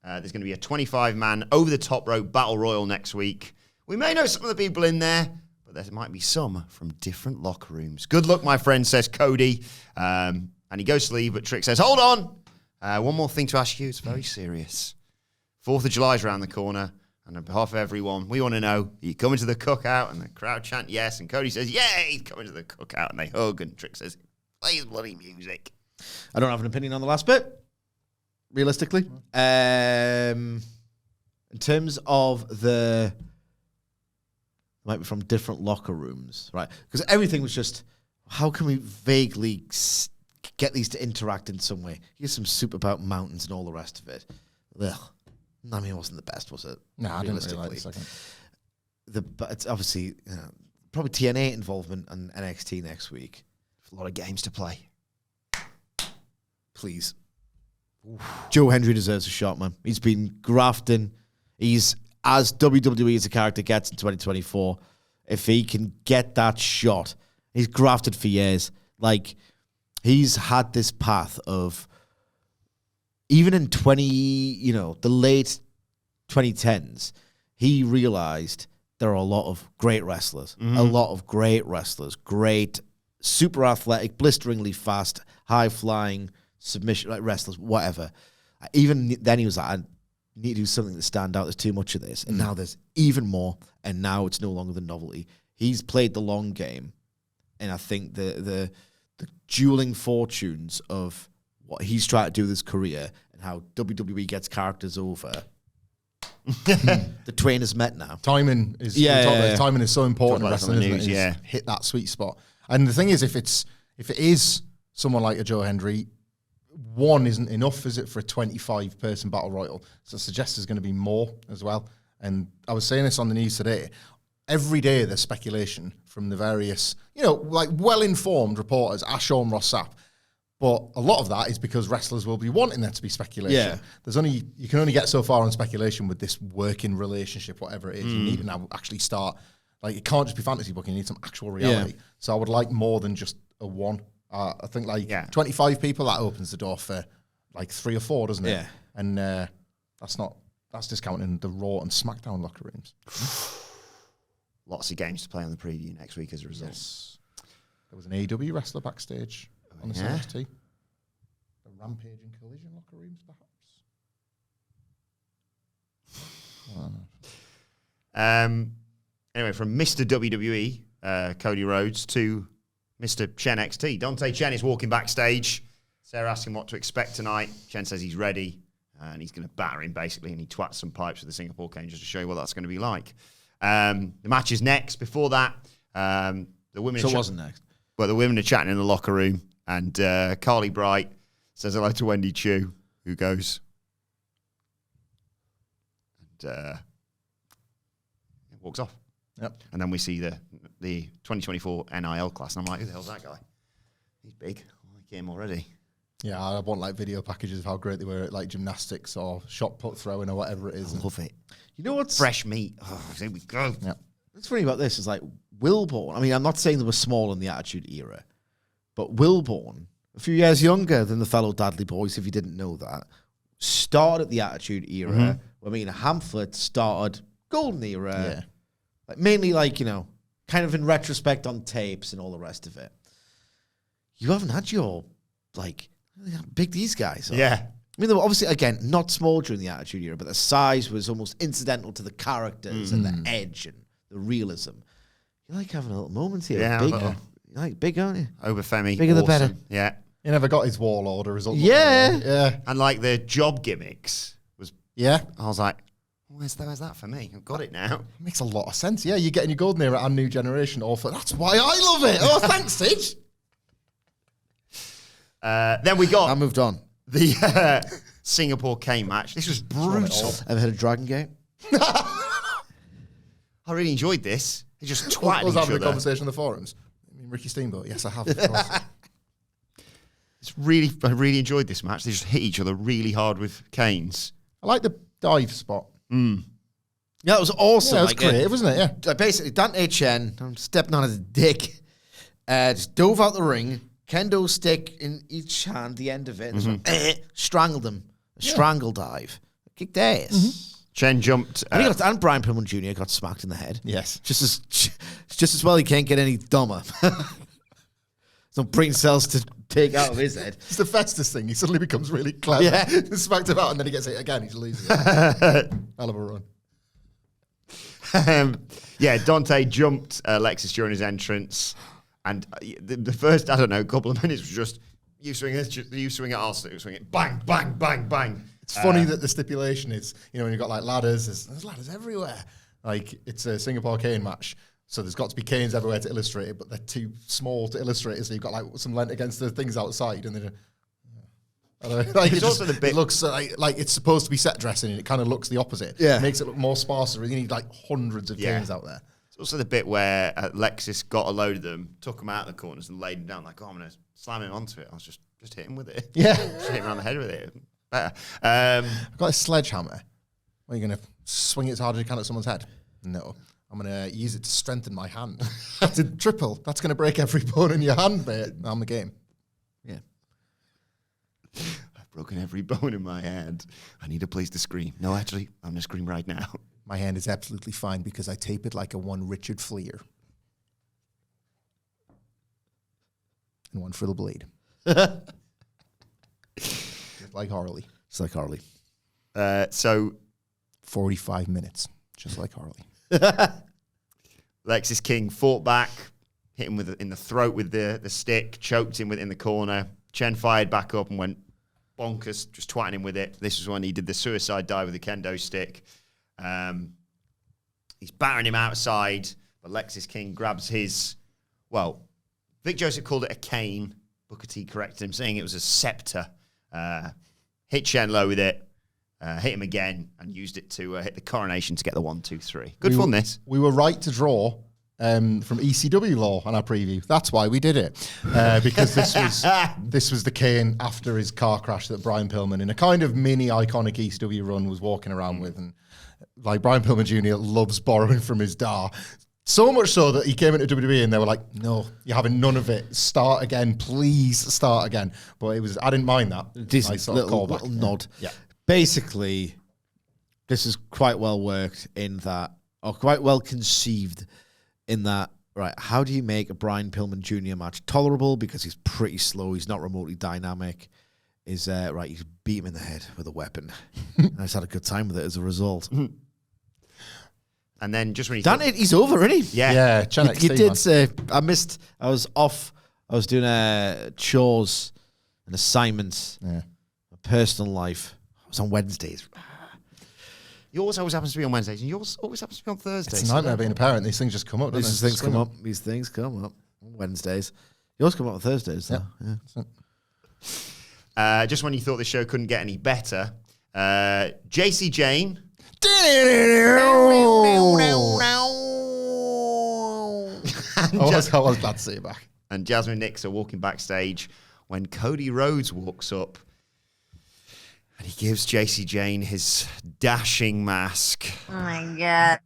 There's going to be a 25-man over-the-top rope battle royal next week. We may know some of the people in there, but there might be some from different locker rooms. Good luck, my friend, says Cody. And he goes to leave, but Trick says, hold on. One more thing to ask you. It's very serious. 4th of July's around the corner. And on behalf of everyone, we want to know, are you coming to the cookout? And the crowd chant yes. And Cody says, yeah, he's coming to the cookout. And they hug. And Trick says, play the bloody music. I don't have an opinion on the last bit, realistically. In terms of might be from different locker rooms, right? Because everything was just, how can we vaguely get these to interact in some way? Here's some soup about mountains and all the rest of it. Ugh. I mean, it wasn't the best, was it? No, I didn't really like the second. But it's obviously probably TNA involvement and NXT next week. A lot of games to play. Please. Joe Hendry deserves a shot, man. He's been grafting. He's as WWE as a character gets in 2024. If he can get that shot, he's grafted for years. Like, he's had this path of, even in the late 2010s, he realized there are a lot of great wrestlers, great, super athletic, blisteringly fast, high-flying, submission wrestlers, whatever. Even then he was like, I need to do something to stand out. There's too much of this. And now there's even more, and now it's no longer the novelty. He's played the long game, and I think the dueling fortunes of what he's trying to do with his career and how WWE gets characters over The twain is met now. Timing is timing is so important in wrestling, isn't it? Yeah. Hit that sweet spot. And the thing is, if it is someone like a Joe Hendry, one isn't enough, is it, for a 25-person battle royal? So I suggest there's going to be more as well. And I was saying this on the news today. Every day there's speculation from the various, like well-informed reporters, Ashorn, Ross Sapp. But a lot of that is because wrestlers will be wanting there to be speculation. Yeah. You can only get so far on speculation with this working relationship, whatever it is. You need to now actually start. Like, it can't just be fantasy booking. You need some actual reality. Yeah. So I would like more than just a one. I think 25 people, that opens the door for like 3 or 4, doesn't it? Yeah. And that's discounting the Raw and SmackDown locker rooms. Lots of games to play on the preview next week as a result. Yes. There was an AEW wrestler backstage on the NXT. The Rampage and Collision locker rooms, perhaps. Anyway, from Mr. WWE, Cody Rhodes, to Mr. Chen XT. Dante Chen is walking backstage. Sarah asks him what to expect tonight. Chen says he's ready, and he's going to batter him, basically, and he twats some pipes with the Singapore cane just to show you what that's going to be like. The match is next. Before that, the women... So it wasn't next. Well, the women are chatting in the locker room, and Carly Bright says hello to Wendy Chu, who goes... And walks off. Yep. And then we see the 2024 NIL class, and I'm like, who the hell's that guy? He's big. I like him already. Yeah, I want like video packages of how great they were at like gymnastics or shot put throwing or whatever it is. I love it. You know what's Fresh meat. Oh, here we go. Yeah. What's funny about this is like Wilborn. I mean, I'm not saying they were small in the Attitude Era, but Wilborn, a few years younger than the fellow Dudley Boys, if you didn't know that, started the Attitude Era. Mm-hmm. I mean, Hamflett started Golden Era. Yeah. Like mainly like, kind of in retrospect on tapes and all the rest of it. You haven't had your, like, how big these guys are. Yeah. I mean, they were obviously, again, not small during the Attitude Era, but the size was almost incidental to the characters and the edge and the realism. You like having a little moment here. Yeah. Big. You like big, aren't you? Obafemi. Bigger the awesome. better. Yeah. He never got his warlord or his other. Yeah. Yeah. And like the job gimmicks was, Yeah. I was like, where's that for me? I've got it now. It makes a lot of sense. Yeah, you're getting your Golden Era and New Generation offer. That's why I love it. Oh, thanks, Sid. Then we got I moved on. the Singapore cane match. This was brutal. Ever heard of Dragon Gate? I really enjoyed this. They just I twatted was each having a other. conversation on the forums. I mean, Ricky Steamboat. Yes, I have. Of course. I really enjoyed this match. They just hit each other really hard with canes. I like the dive spot. Yeah, it was awesome. Yeah, it was like, creative, wasn't it? Yeah. Basically, Dante Chen, I'm stepping on his dick, just dove out the ring, kendo stick in each hand, the end of it, and just went, strangled him. A strangle dive. Kicked ass. Chen jumped. And Brian Pillman Jr. got smacked in the head. Yes. Just as well he can't get any dumber. Some brain cells to take out of his head. It's the Festus thing. He suddenly becomes really clever. Yeah. Smacked him out, and then he gets it again. He's losing it. Hell of a run. Dante jumped Lexis during his entrance, and the first, I don't know, couple of minutes was just you swing it, I'll swing it, bang, bang, bang, bang. It's funny that the stipulation is, when you've got like ladders, there's ladders everywhere. Like, it's a Singapore cane match, so there's got to be canes everywhere to illustrate it, but they're too small to illustrate it, so you've got like some lent against the things outside, and then I don't know, like It's also the bit- it looks like it's supposed to be set dressing, and it kind of looks the opposite. Yeah. It makes it look more sparse. You need like hundreds of canes out there. It's also the bit where Lexis got a load of them, took them out of the corners, and laid them down. Like, I'm going to slam him onto it. I was just hit him with it. Yeah. Just hit him around the head with it. Better. I've got a sledgehammer. Are you going to swing it as hard as you can at someone's head? No. I'm going to use it to strengthen my hand. That's a triple. That's going to break every bone in your hand, mate. I'm the game. Yeah. I've broken every bone in my hand. I need a place to scream. No, actually, I'm going to scream right now. My hand is absolutely fine because I tape it like a one Richard Fleer. And one Friddle Blade. Just like Harley. It's like Harley. So 45 minutes. Just like Harley. Lexis King fought back, hit him in the throat with the stick, choked him in the corner. Chen fired back up and went bonkers, just twatting him with it. This was when he did the suicide dive with the kendo stick. He's battering him outside, but Lexis King grabs his, well, Vic Joseph called it a cane. Booker T corrected him, saying it was a scepter. Hit Shen Low with it, hit him again, and used it to hit the coronation to get the 1-2-3. Good fun, this. We were right to draw from ECW law on our preview. That's why we did it. Because this was the cane after his car crash that Brian Pillman, in a kind of mini iconic ECW run, was walking around with. And like Brian Pillman Jr. loves borrowing from his DAR. So much so that he came into WWE and they were like, no, you're having none of it. Start again. Please start again. But I didn't mind that. Decent Nice sort of callback. little nod. Yeah. Basically, this is quite well worked in that, or quite well conceived in that, right, how do you make a Brian Pillman Jr. match tolerable? Because he's pretty slow. He's not remotely dynamic. Right, you beat him in the head with a weapon. And I just had a good time with it as a result. And then just when you Dan, he's over, isn't he? yeah. Yeah, Chen You XT, did man. say, I was off. I was doing chores and assignments, Yeah. my personal life. I was on Wednesdays. Yours always happens to be on Wednesdays, and yours always happens to be on Thursdays. It's a nightmare being a parent. These things just come up, don't These they? things come up. These things come up on Wednesdays. Yours come up on Thursdays, though. Yeah. Just when you thought the show couldn't get any better, JC Jane. I was glad to see you back. And Jasmine Nix are walking backstage when Cody Rhodes walks up and he gives JC Jane his dashing mask. Oh my God.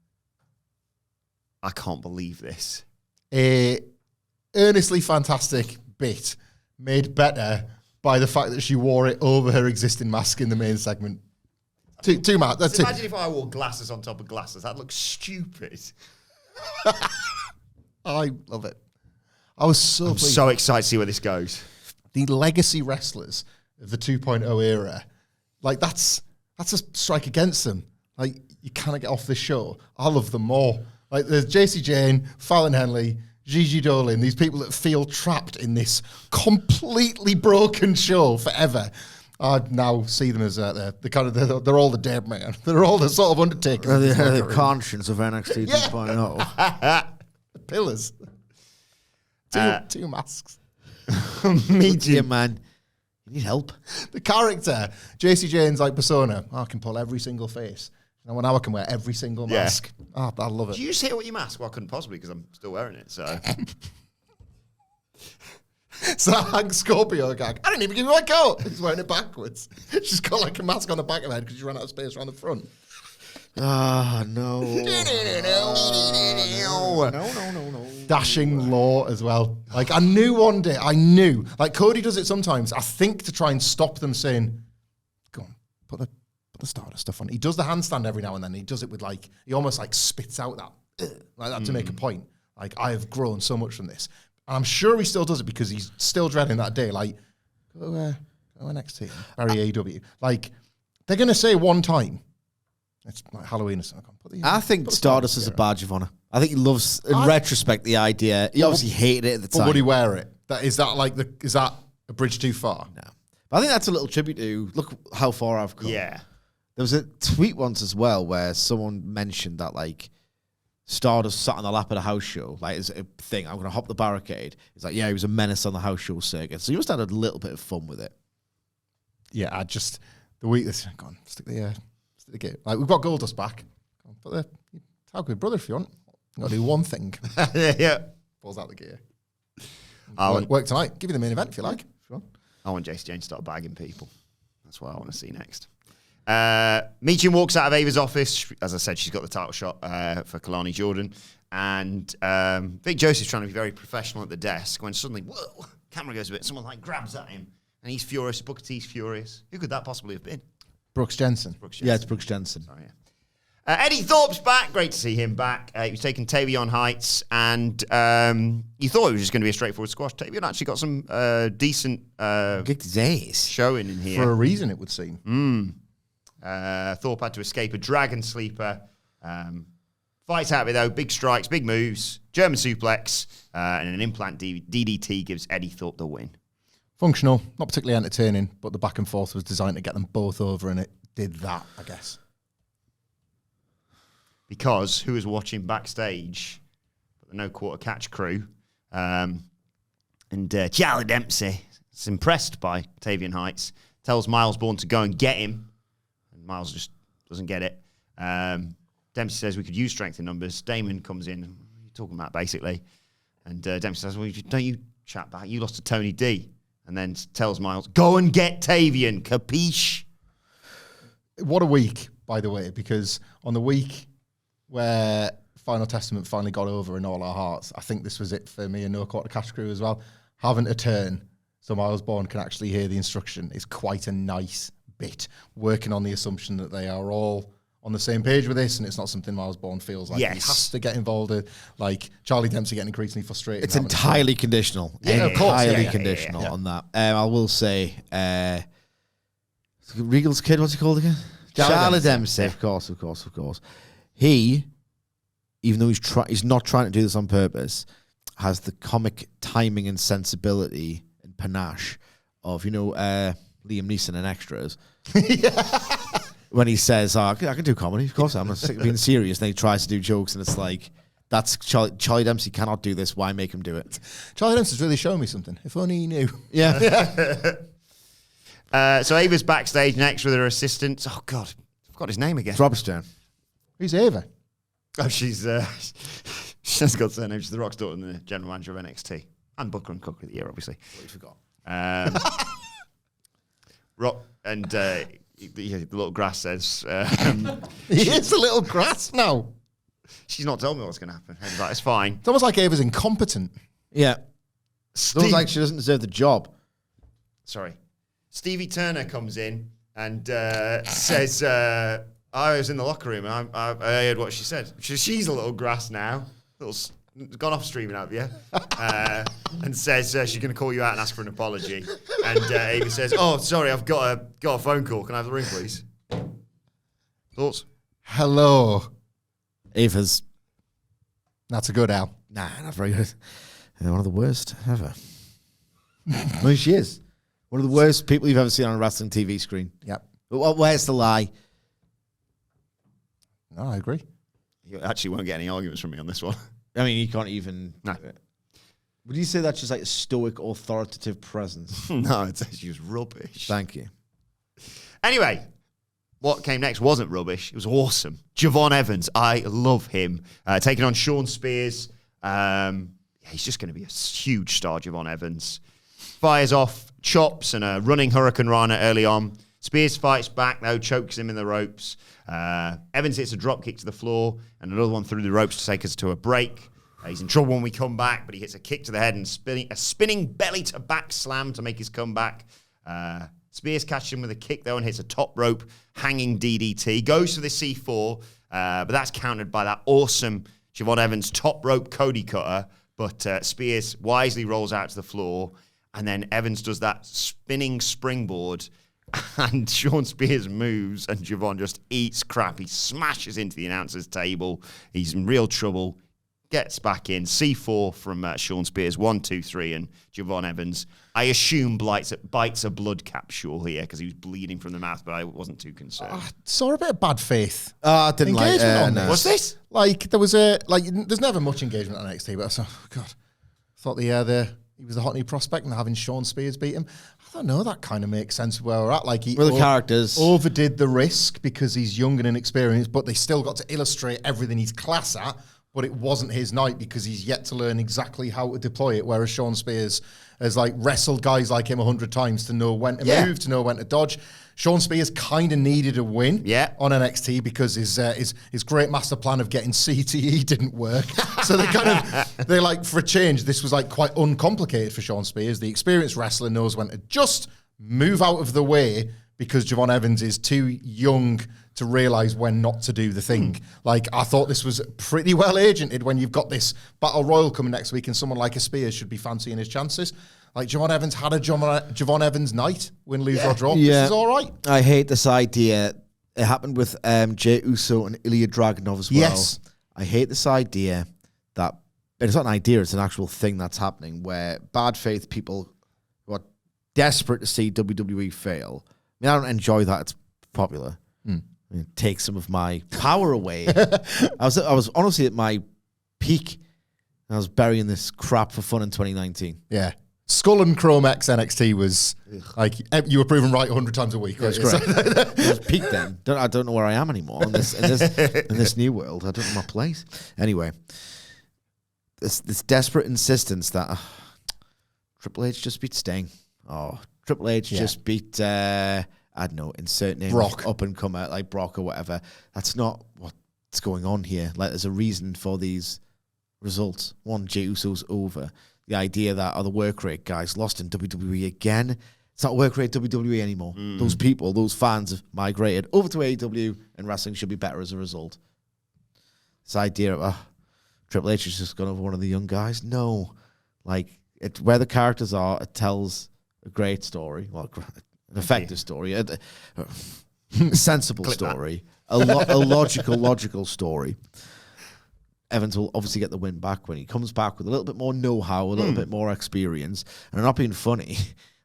I can't believe this. A earnestly fantastic bit made better by the fact that she wore it over her existing mask in the main segment. Two Matt, that's it. Imagine if I wore glasses on top of glasses. That looks stupid. I love it. I was so I'm pleased. so excited to see where this goes. The legacy wrestlers of the 2.0 era, like that's a strike against them. Like, you cannot get off this show. I love them more. Like, there's JC Jane, Fallon Henley, Gigi Dolin, these people that feel trapped in this completely broken show forever. I now see them as they're all the dead man. They're all the sort of Undertaker. They're the conscience of NXT 2.0. Pillars. Two masks. Me too, man. You need help. The character, JC Jane's like persona. I can pull every single face. Now I can wear every single Yeah. mask. I love it. Did you just hit it with your mask? Well, I couldn't possibly because I'm still wearing it. So So Hank Scorpio gag. I didn't even give you my coat. He's wearing it backwards. She's got like a mask on the back of her head because she ran out of space around the front. Ah, no. No. Dashing law as well. Like, I knew one day, like Cody does it sometimes, I think to try and stop them saying, go on, put the Stardust stuff on. He does the handstand every now and then. He does it with like, he almost like spits out that to make a point. Like, I have grown so much from this. And I'm sure he still does it because he's still dreading that day. Like, go NXT, Barry AEW. Like, they're going to say one time, it's like Halloween or something. I think Stardust is a badge of honor. I think he loves, in retrospect, the idea. He obviously hated it at the But time. would he wear it? Is that a bridge too far? No. But I think that's a little tribute to, look how far I've come. yeah. There was a tweet once as well where someone mentioned that, like, Stardust sat on the lap at a house show, like, as a thing, I'm going to hop the barricade. He's like, yeah, he was a menace on the house show circuit. So you must have had a little bit of fun with it. Yeah, the week this, go on, stick the gate. Like, we've got Goldust back. Go on, put the tag with brother if you want. Got to do one thing. Yeah. Falls out the gear. I Work tonight. Give you the main event if you like. If you want. want JC Jane to start bagging people. That's what I want to see next. Meechin walks out of Ava's office. As I said, she's got the title shot for Kalani Jordan. And Vic Joseph's trying to be very professional at the desk when suddenly, whoa, camera goes a bit. Someone like grabs at him. And he's furious. Booker T's furious. Who could that possibly have been? Brooks Jensen. Brooks Yeah, it's Brooks Jensen. Oh, yeah. Eddie Thorpe's back. Great to see him back. He was taking Tavion Heights, and you thought it was just going to be a straightforward squash. Tavion actually got some decent Kicked his ass. showing in here. For a reason, it would seem. Thorpe had to escape a dragon sleeper. Fights out of it, though. Big strikes, big moves, German suplex, and an implant DDT gives Eddie Thorpe the win. Functional, not particularly entertaining, but the back and forth was designed to get them both over, and it did that, I guess. because who was watching backstage, the No Quarter Catch crew, and Charlie Dempsey is impressed by Tavian Heights, tells Miles Bourne to go and get him, and Miles just doesn't get it. Dempsey says we could use strength in numbers. Damon comes in, what are you talking about, basically? And Dempsey says, well, don't you chat back, you lost to Tony D. And then tells Miles, go and get Tavian, capiche? What a week, by the way, because on the week where Final Testament finally got over in all our hearts, I think this was it for me and No Quarter Catch crew as well. Having to turn so Miles Bourne can actually hear the instruction is quite a nice bit, working on the assumption that they are all on the same page with this, and it's not something Miles Bourne feels like he has to get involved in. Like Charlie Dempsey getting increasingly frustrated. It's entirely conditional. Yeah, of course. Entirely conditional on that. I will say, Regal's kid, what's he called again? Charlie Dempsey. Of course. He, even though he's not trying to do this on purpose, has the comic timing and sensibility and panache of, Liam Neeson in Extras. When he says, I can do comedy, of course I'm not sick of being serious, and he tries to do jokes, and it's like, that's Charlie Dempsey cannot do this, why make him do it? Charlie Dempsey's really showing me something. If only he knew. Yeah. So Ava's backstage next with her assistant. Oh, God, I forgot his name again. It's Robert Stern. Who's Ava? Oh, she's got her name. She's the Rock's daughter and the general manager of NXT. And Booker and Cook of the year, obviously. We forgot. Rock and the little grass says... He is the little grass now. She's not telling me what's going to happen. Like, it's fine. It's almost like Ava's incompetent. Yeah. It's almost like she doesn't deserve the job. Sorry. Stevie Turner comes in and says, I was in the locker room and I heard what she said. She's a little grass now. Gone off streaming, have you? And says she's going to call you out and ask for an apology. And Ava says, oh, sorry, I've got a phone call. Can I have the ring, please? Thoughts? Hello. Ava's... That's a good Al. Nah, not very good. One of the worst ever. No, she is. One of the worst people you've ever seen on a wrestling TV screen. Yep. Where's the lie? No, I agree. You actually won't get any arguments from me on this one. I mean, you can't even... No. Would you say that's just like a stoic, authoritative presence? No, it's actually just rubbish. Thank you. Anyway, what came next wasn't rubbish. It was awesome. Javon Evans, I love him. Taking on Sean Spears. He's just going to be a huge star, Javon Evans. Fires off chops and a running Hurricane Rana early on. Spears fights back, though, chokes him in the ropes. Evans hits a drop kick to the floor and another one through the ropes to take us to a break. He's in trouble when we come back, but he hits a kick to the head and a spinning belly to back slam to make his comeback. Spears catches him with a kick, though, and hits a top rope hanging DDT. Goes for the C4, but that's countered by that awesome Javon Evans top rope Cody cutter. But Spears wisely rolls out to the floor, and then Evans does that spinning springboard, and Sean Spears moves, and Javon just eats crap. He smashes into the announcer's table. He's in real trouble. Gets back in. C4 from Sean Spears. 1, 2, 3, and Javon Evans. I assume bites a blood capsule here because he was bleeding from the mouth, but I wasn't too concerned. Saw a bit of bad faith. I didn't like on no. this. What's this? Like there's never much engagement on NXT, but I thought he was the hot new prospect and having Sean Spears beat him. I don't know, that kind of makes sense where we're at. Like he the characters overdid the risk because he's young and inexperienced, but they still got to illustrate everything he's class at. But it wasn't his night because he's yet to learn exactly how to deploy it. Whereas Sean Spears has like wrestled guys like him 100 times to know when to move, to know when to dodge. Sean Spears kind of needed a win on NXT because his great master plan of getting CTE didn't work. So they like, for a change, this was like quite uncomplicated for Sean Spears. The experienced wrestler knows when to just move out of the way because Javon Evans is too young to realise when not to do the thing. Like, I thought this was pretty well agented when you've got this Battle Royal coming next week and someone like a Spears should be fancying his chances. Like, Javon Evans had a Javon Evans night, win, lose, or draw. Yeah. This is all right. I hate this idea. It happened with Jey Uso and Ilya Dragunov as well. Yes. I hate this idea that, it's not an idea, it's an actual thing that's happening where bad faith people who are desperate to see WWE fail. I mean, I don't enjoy that it's popular. take some of my power away. I was honestly at my peak. I was burying this crap for fun in 2019. Yeah. Skull and Chrome X NXT was like, you were proven right 100 times a week. Right? That's correct. I was peak then. I don't know where I am anymore in this new world. I don't know my place. Anyway, this desperate insistence that Triple H just beat Sting. Oh, Triple H just beat, I don't know, insert name, Brock. Up and comer, like Brock or whatever. That's not what's going on here. Like, there's a reason for these results. One, Jey Uso's over. The idea that the work rate guys lost in WWE again. It's not work rate WWE anymore. Those people, those fans have migrated over to AEW, and wrestling should be better as a result. This idea of Triple H has just gone over one of the young guys. No. Like, where the characters are, it tells a great story. Well, an effective story. A sensible story. A logical story. Evans will obviously get the win back when he comes back with a little bit more know-how, a little bit more experience. And I'm not being funny.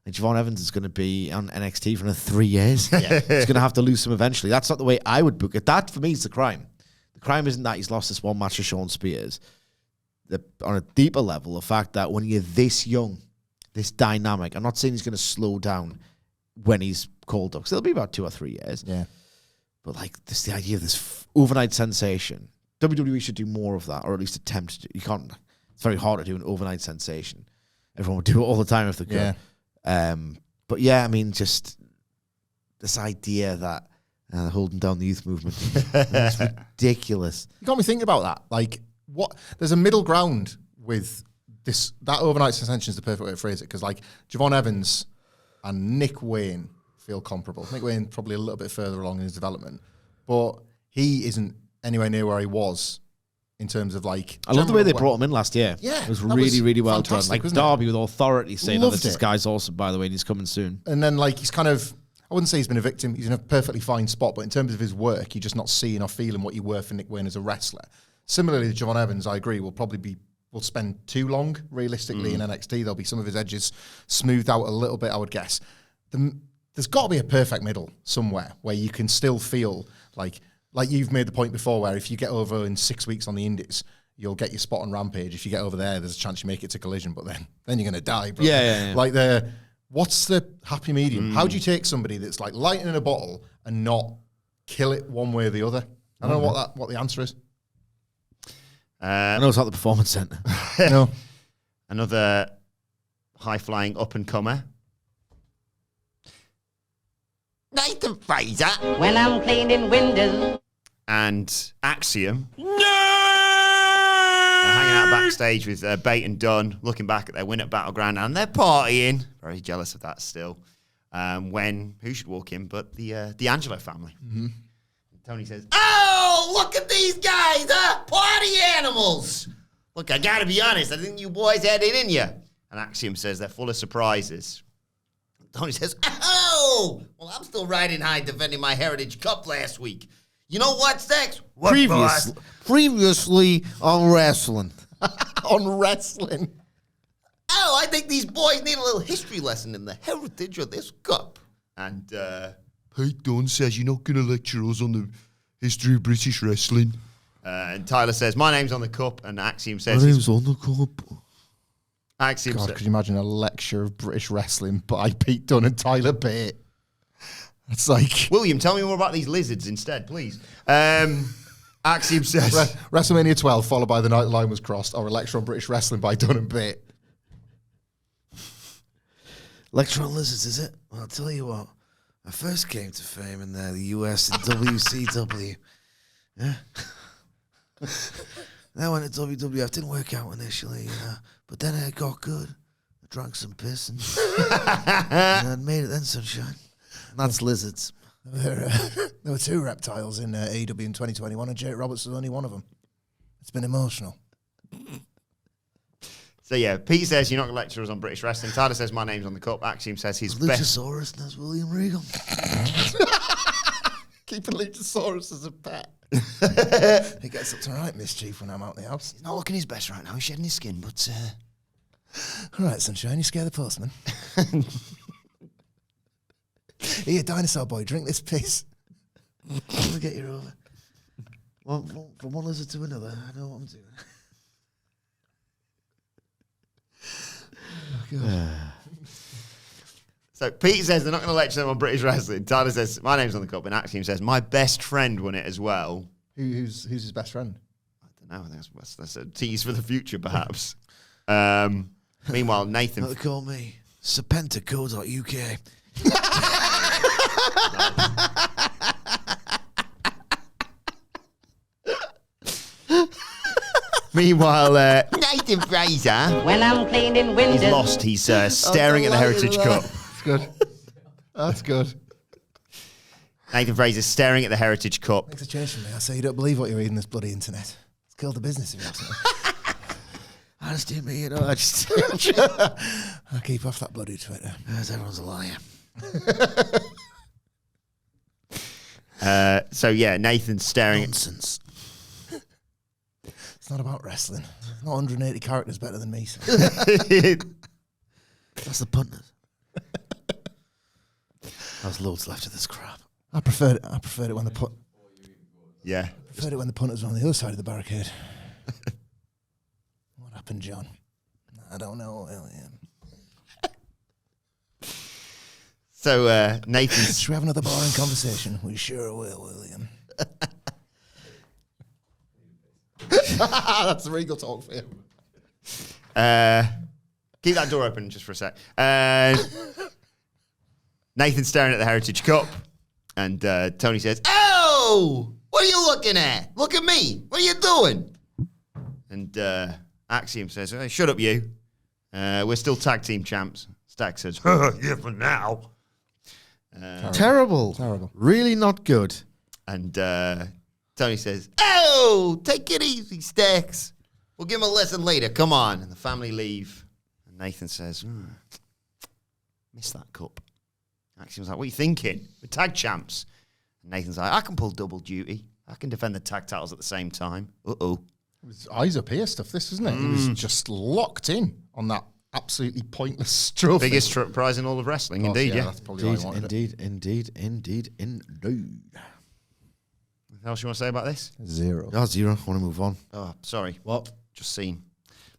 And Javon Evans is going to be on NXT for another 3 years. He's going to have to lose him eventually. That's not the way I would book it. That, for me, is the crime. The crime isn't that he's lost this one match to Shawn Spears. On a deeper level, the fact that when you're this young, this dynamic, I'm not saying he's going to slow down when he's called up, because it'll be about 2 or 3 years. Yeah. But, like, this the idea of this overnight sensation. WWE should do more of that, or at least attempt to do. You can't. It's very hard to do an overnight sensation. Everyone would do it all the time if they could. Yeah. But yeah, I mean, just this idea that holding down the youth movement, it's ridiculous. You got me thinking about that. Like, what? There's a middle ground with this. That overnight sensation is the perfect way to phrase it, because like Javon Evans and Nick Wayne feel comparable. Nick Wayne probably a little bit further along in his development, but he isn't anywhere near where he was in terms of like. I love the way they brought him in last year. Yeah, it was really well done. Like Darby with authority saying, "Oh, this guy's awesome, by the way, and he's coming soon." And then like he's kind of, I wouldn't say he's been a victim. He's in a perfectly fine spot, but in terms of his work, you're just not seeing or feeling what you were for Nick Wayne as a wrestler. Similarly, Javon Evans, I agree, will spend too long realistically in NXT. There'll be some of his edges smoothed out a little bit, I would guess. There's got to be a perfect middle somewhere where you can still feel like you've made the point before, where if you get over in 6 weeks on the Indies, you'll get your spot on Rampage. If you get over there's a chance you make it to Collision, but then you're going to die, bro. Yeah. Like what's the happy medium? How do you take somebody that's like lightning in a bottle and not kill it one way or the other? I don't know what the answer is. I know it's not the Performance Center. No. Another high-flying up-and-comer. Nathan Fraser. When I'm cleaning windows. And Axiom. No! Hanging out backstage with Bate and Dunn, looking back at their win at Battleground, and they're partying. Very jealous of that still. When who should walk in but the D'Angelo family? Mm-hmm. Tony says, "Oh, look at these guys, party animals. Look, I gotta be honest, I think you boys had it in you." And Axiom says they're full of surprises. Tony says, "Oh, well, I'm still riding high defending my Heritage Cup last week. You know what's next? What, Previously on wrestling." On wrestling. "Oh, I think these boys need a little history lesson in the heritage of this cup." And Pete Dunne says, "You're not going to lecture us on the history of British wrestling." And Tyler says, "My name's on the cup." And Axiom says, "My name's on the cup." Axiom God, could you imagine a lecture of British wrestling by Pete Dunne and Tyler Bate? It's like... "William, tell me more about these lizards instead, please." Axiom says... WrestleMania 12, followed by The Night the Line Was Crossed, or a lecture on British wrestling by Dunne and Bate. Lecture on lizards, is it? Well, I'll tell you what. I first came to fame in the US in WCW. Yeah. Then I went to WWF. Didn't work out initially, but then it got good. I drank some piss and I made it then, sunshine. And that's lizards. There were 2 reptiles in AEW in 2021, and Jake Roberts was only one of them. It's been emotional. So yeah, Pete says, "You're not going to lecture us on British wrestling." Tyler says, "My name's on the cup." Axiom says his best... Luchasaurus, and that's William Regal. Keeping Luchasaurus as a pet. He gets up to right mischief when I'm out the house. He's not looking his best right now. He's shedding his skin, but... All right, sunshine, you scare the postman. Here, dinosaur boy, drink this piss. I'm gonna get you over. From one lizard to another. I know what I'm doing. So Pete says they're not going to lecture them on British wrestling. Tyler says, my name's on the cup. And Axiom says, my best friend won it as well. Who's his best friend? I don't know. I think that's a tease for the future, perhaps. Meanwhile, Nathan... They call me serpentico.uk. Meanwhile, Nathan Fraser... When I'm cleaning windows. He's lost. He's staring at the Heritage Cup. That's good. That's good. Nathan Fraser's staring at the Heritage Cup. Makes a change for me. I say you don't believe what you're reading this bloody internet. It's killed the business if you ask me. Honestly, me, you know, I just... I'll keep off that bloody Twitter. Everyone's a liar. So, yeah, Nathan's staring at... Nonsense. It's not about wrestling. Not 180 characters better than me. So. That's the punters. There's loads left of this crap. I preferred it when the Yeah. preferred it when the punters were on the other side of the barricade. What happened, John? I don't know, William. So, Nathan's... Should we have another boring conversation? We sure will, William. That's the Regal talk for you. Keep that door open just for a sec. Nathan's staring at the Heritage Cup, and Tony says, "Oh, what are you looking at? Look at me. What are you doing?" And Axiom says, "Hey, shut up, you. We're still tag team champs." Stack says, "Yeah, for now." Terrible. Terrible. Really not good. And Tony says, "Oh, take it easy, Stacks. We'll give him a lesson later. Come on." And the family leave. And Nathan says, "Missed that cup." Axiom's like, "What are you thinking? We're tag champs." And Nathan's like, "I can pull double duty. I can defend the tag titles at the same time." Uh-oh. It was eyes up here stuff, this, wasn't it? He was just locked in on that absolutely pointless trophy. Biggest prize in all of wrestling, Of course, indeed, yeah. That's probably why I wanted it. Indeed. Anything else you want to say about this? 0. Oh, 0. I want to move on. Oh, sorry. What? Just seen.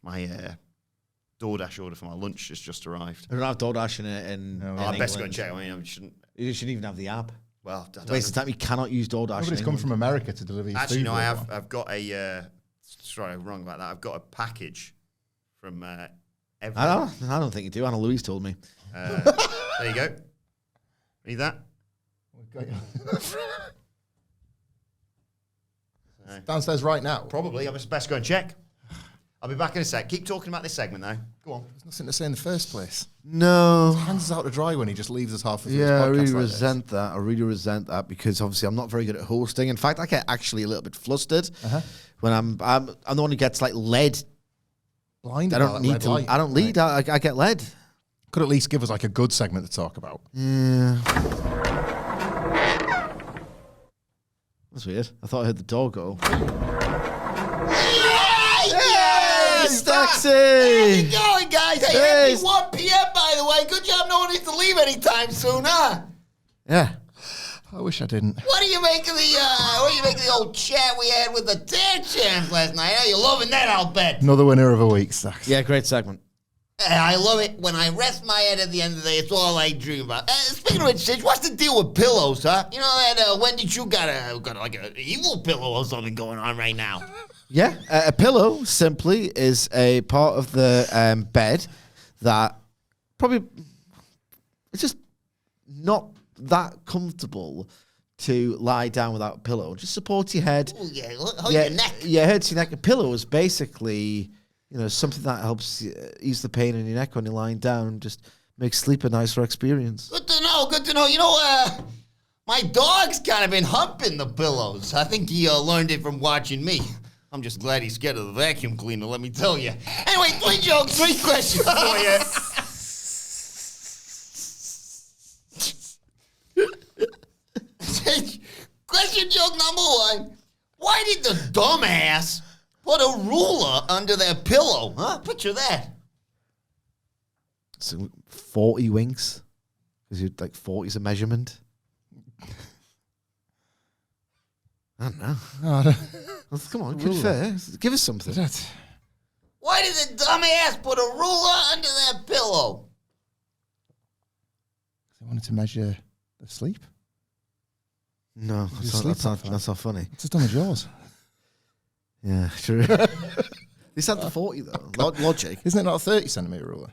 My DoorDash order for my lunch has just arrived. I don't have DoorDash in I best go and England. check. I mean, I shouldn't... You shouldn't even have the app. Well, I don't Waste of time. You cannot use DoorDash. Nobody's in come England. from America to deliver your Actually, food. no, William. I've got a... sorry, I'm wrong about that. I've got a package from every... I don't think you do. Anna Louise told me. There you go. Read that. Downstairs right now. Probably. I must best go and check. I'll be back in a sec. Keep talking about this segment, though. Go on. There's nothing to say in the first place. No. Hands us out to dry when he just leaves us halfway through Yeah, I his podcast really like this. resent that. I really resent that because obviously I'm not very good at hosting. In fact, I get actually a little bit flustered when I'm the one who gets like led. Blinded I by don't that need red to. light. I don't lead. I get led. Could at least give us like a good segment to talk about. Yeah. That's weird. I thought I heard the door go. Yes! Taxi! Going, guys. Hey, Yes. it's 1 p.m., by the way. Good job no one needs to leave anytime soon, huh? Yeah. I wish I didn't. What do you make of the old chat we had with the tag champs last night? Oh, you're loving that, I'll bet. Another winner of a week, Stacks. Yeah, great segment. I love it. When I rest my head at the end of the day, it's all I dream about. Speaking of which, Sid, what's the deal with pillows, huh? You know that Wendy Chu got like an evil pillow or something going on right now. Yeah, a pillow simply is a part of the bed that probably it's just not that comfortable to lie down without a pillow. Just support your head. Oh, yeah. Hold your neck. Yeah, hurts your neck. A pillow is basically, something that helps ease the pain in your neck when you're lying down and just makes sleep a nicer experience. Good to know. Good to know. My dog's kind of been humping the pillows. I think he learned it from watching me. I'm just glad he's scared of the vacuum cleaner, let me tell you. Anyway, 3 jokes, 3 questions for you. Question joke number 1. Why did the dumbass put a ruler under their pillow? Huh? Picture that. So 40 winks, because you're like 40 is a measurement. I don't know. Well, come on, be fair. Give us something. Why did the dumbass put a ruler under that pillow? They wanted to measure the sleep. No, that's not funny. It's as dumb as yours. Yeah, true. They said the 40 though. Logic. Isn't it not a 30 centimetre ruler?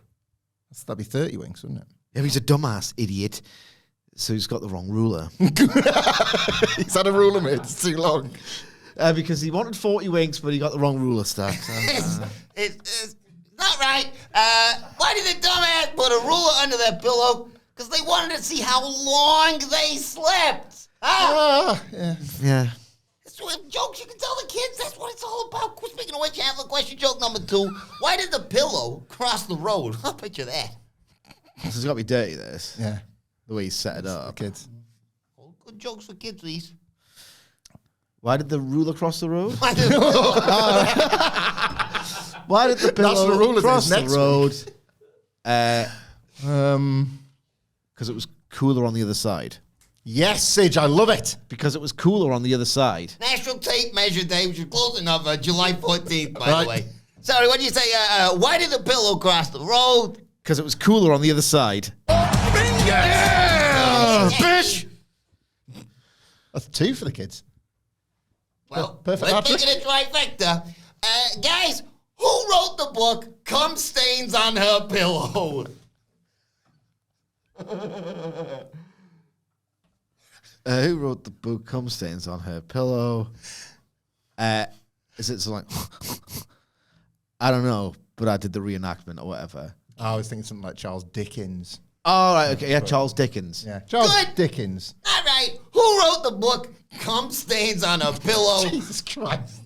That'd be 30 winks, wouldn't it? Yeah, he's a dumbass idiot. So he's got the wrong ruler. He's had a ruler made. It's too long. Because he wanted 40 winks, but he got the wrong ruler stack. It's not right. Why did the dumbass put a ruler under that pillow? Because they wanted to see how long they slept. Yeah. It's jokes you can tell the kids. That's what it's all about. Speaking of which, answer question joke number 2. Why did the pillow cross the road? I'll picture that. This has got to be dirty, this. Yeah. The way he set it up. Kids. Good jokes for kids, these. Why did the ruler cross the road? Why did the pillow? Why did the pillow the ruler cross thing, the next road? Um, Because it was cooler on the other side. yes, Sige, I love it. Because it was cooler on the other side. National Tape Measure Day, which is close enough, July 14th, by Right. the way. Sorry, what did you say? Why did the pillow cross the road? Because it was cooler on the other side. Fish! That's 2 for the kids. Well, Perfect let's hat-trick. make it a trifecta. Guys, who wrote the book Cum Stains on Her Pillow? Who wrote the book Cum Stains on Her Pillow? Is it something like... I don't know, but I did the reenactment or whatever. I was thinking something like Charles Dickens. Oh, right, okay, yeah, Charles Dickens. Yeah, Charles Good. Dickens. All right, who wrote the book Cum Stains on Her Pillow? Jesus Christ.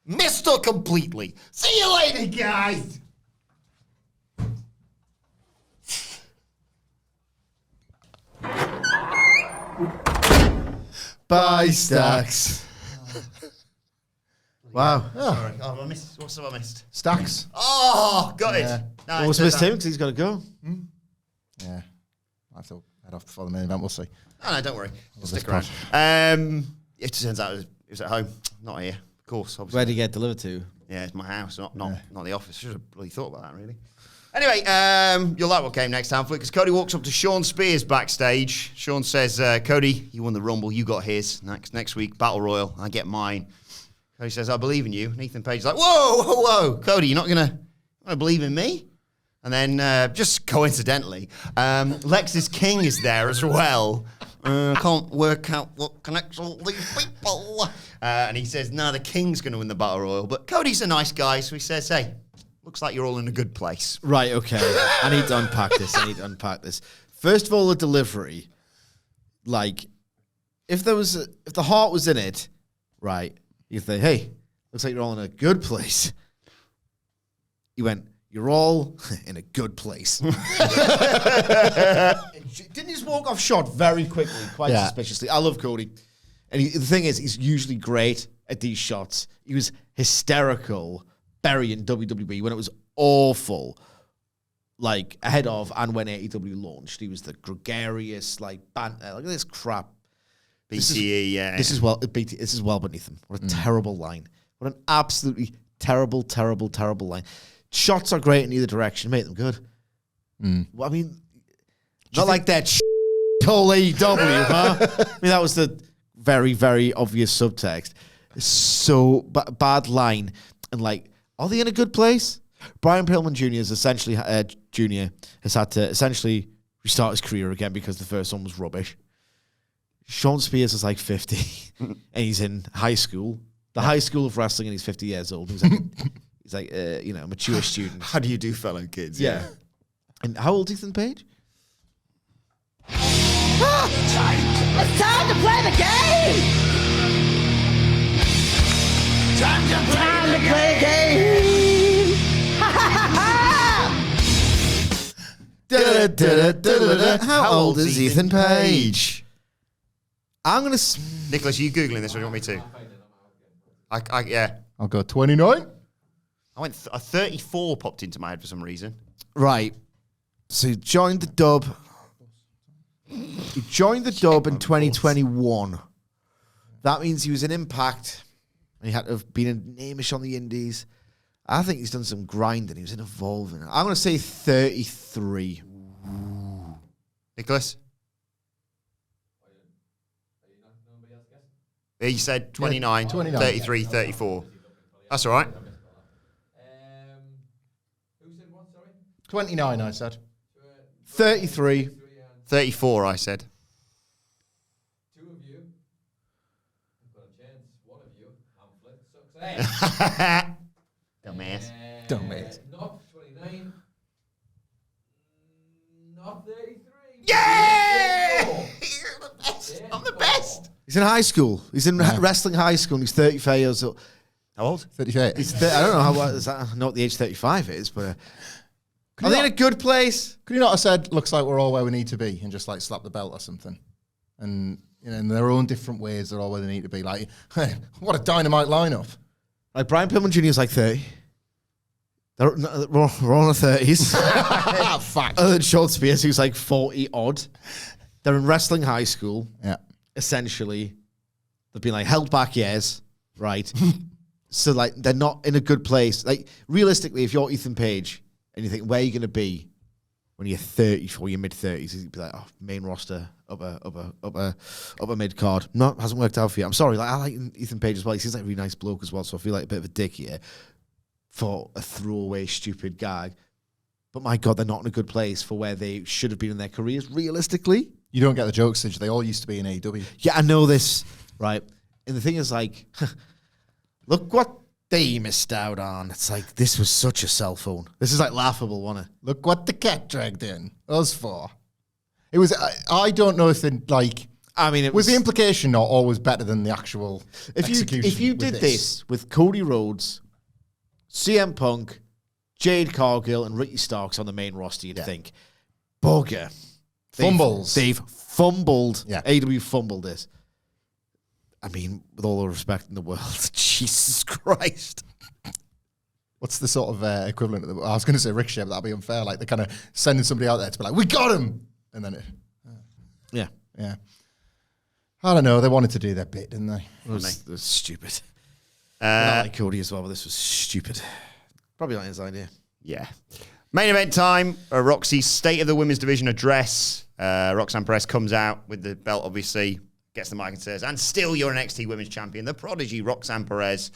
Missed her completely. See you later, guys. Bye, Stacks. Wow. Sorry, I missed. What's have I missed? Stacks. Oh, got it. Yeah. No, What's missed him because he's got to go. Yeah. I have to head off before the main event. We'll see. No, don't worry. I'll this stick around. It turns out it was at home, not here. Of course, obviously. Where did he get delivered to? Yeah, it's my house, not the office. Should have really thought about that, really. Anyway, you'll like what came next time, because Cody walks up to Sean Spears backstage. Sean says, Cody, you won the Rumble, you got his. Next week, Battle Royal, I get mine. Cody says, I believe in you. And Ethan Page's like, whoa, Cody, you're not going to believe in me? And then, just coincidentally, Lexis King is there as well. Can't work out what connects all these people. And he says, no, the King's going to win the Battle Royal. But Cody's a nice guy, so he says, hey, looks like you're all in a good place. Right, okay. I need to unpack this. First of all, the delivery. Like, if the heart was in it, right, you'd think, hey, looks like you're all in a good place. He went, you're all in a good place. Didn't he just walk off shot very quickly, quite suspiciously? I love Cody. And the thing is, he's usually great at these shots. He was hysterical burying WWE when it was awful, like ahead of and when AEW launched. He was the gregarious, like, banter. Look at this crap. BCE, yeah. This is well beneath him. What a terrible line. What an absolutely terrible, terrible, terrible line. Shots are great in either direction. Make them good. Well, I mean, not like that whole AEW, huh? I mean, that was the very, very obvious subtext. So bad line. And like, are they in a good place? Brian Pillman Jr. has essentially had to essentially restart his career again because the first one was rubbish. Sean Spears is like 50 and he's in high school, the high school of wrestling, and he's 50 years old. He's like a mature student. How do you do, fellow kids? Yeah. And how old is Ethan Page? It's time to play the game! Time to play the game! How old is Ethan Page? I'm going to... Nicholas, are you Googling this or do you want me to? Yeah. I'll go 29. I went, a 34 popped into my head for some reason. Right. So he joined the dub. He joined the dub in 2021. That means he was in Impact, and he had to have been a name-ish on the Indies. I think he's done some grinding. He was in Evolving. I'm going to say 33. Nicholas? He said 29, 29. 33, 34. That's all right. Who said what, sorry? 29, I said. 33. 34, I said. Two of you. I've got a chance. One of you. Hamlet sucks Dumbass. Dumbass. Not 29. Not 33. Yeah! You're the best. I'm the best. He's in high school. He's in wrestling high school, and he's 35 years old. How old? 38. I don't know how is that. I know what the age 35 is, but are they in a good place? Could you not have said, looks like we're all where we need to be, and just like slap the belt or something? And in their own different ways, they're all where they need to be. Like, hey, what a dynamite lineup. Like Brian Pillman Jr. is like 30. We're all in the 30s. Fact. Other than Sean Spears, who's like 40 odd. They're in wrestling high school. Yeah. Essentially, they've been like held back years, right? So like they're not in a good place. Like realistically, if you're Ethan Page and you think where are you going to be when you're 30 or your mid 30s, you'd be like, oh, main roster, upper mid card. No, hasn't worked out for you. I'm sorry. Like I like Ethan Page as well. He seems like a really nice bloke as well. So I feel like a bit of a dick here for a throwaway stupid gag. But my God, they're not in a good place for where they should have been in their careers. Realistically. You don't get the jokes, did you? They all used to be in AEW. Yeah, I know this, right? And the thing is, like, look what they missed out on. It's like, this was such a cell phone. This is like laughable, wasn't it? Look what the cat dragged in. Us four. It was, I don't know if they, like, I mean, it was the implication not always better than the actual execution? If you with did this with Cody Rhodes, CM Punk, Jade Cargill, and Ricky Starks on the main roster, you'd think, bugger. Fumbles. They've fumbled. Yeah. AEW fumbled this. I mean, with all the respect in the world, Jesus Christ. What's the sort of equivalent of I was going to say Ricochet, but that'd be unfair. Like they're kind of sending somebody out there to be like, we got him! And then Yeah. yeah. I don't know. They wanted to do their bit, didn't they? It was stupid. Not like Cody as well, but this was stupid. Probably not his idea. Yeah. Main event time. Roxy's State of the Women's Division address. Roxanne Perez comes out with the belt, obviously, gets the mic and says, and still you're an NXT Women's Champion, the prodigy Roxanne Perez.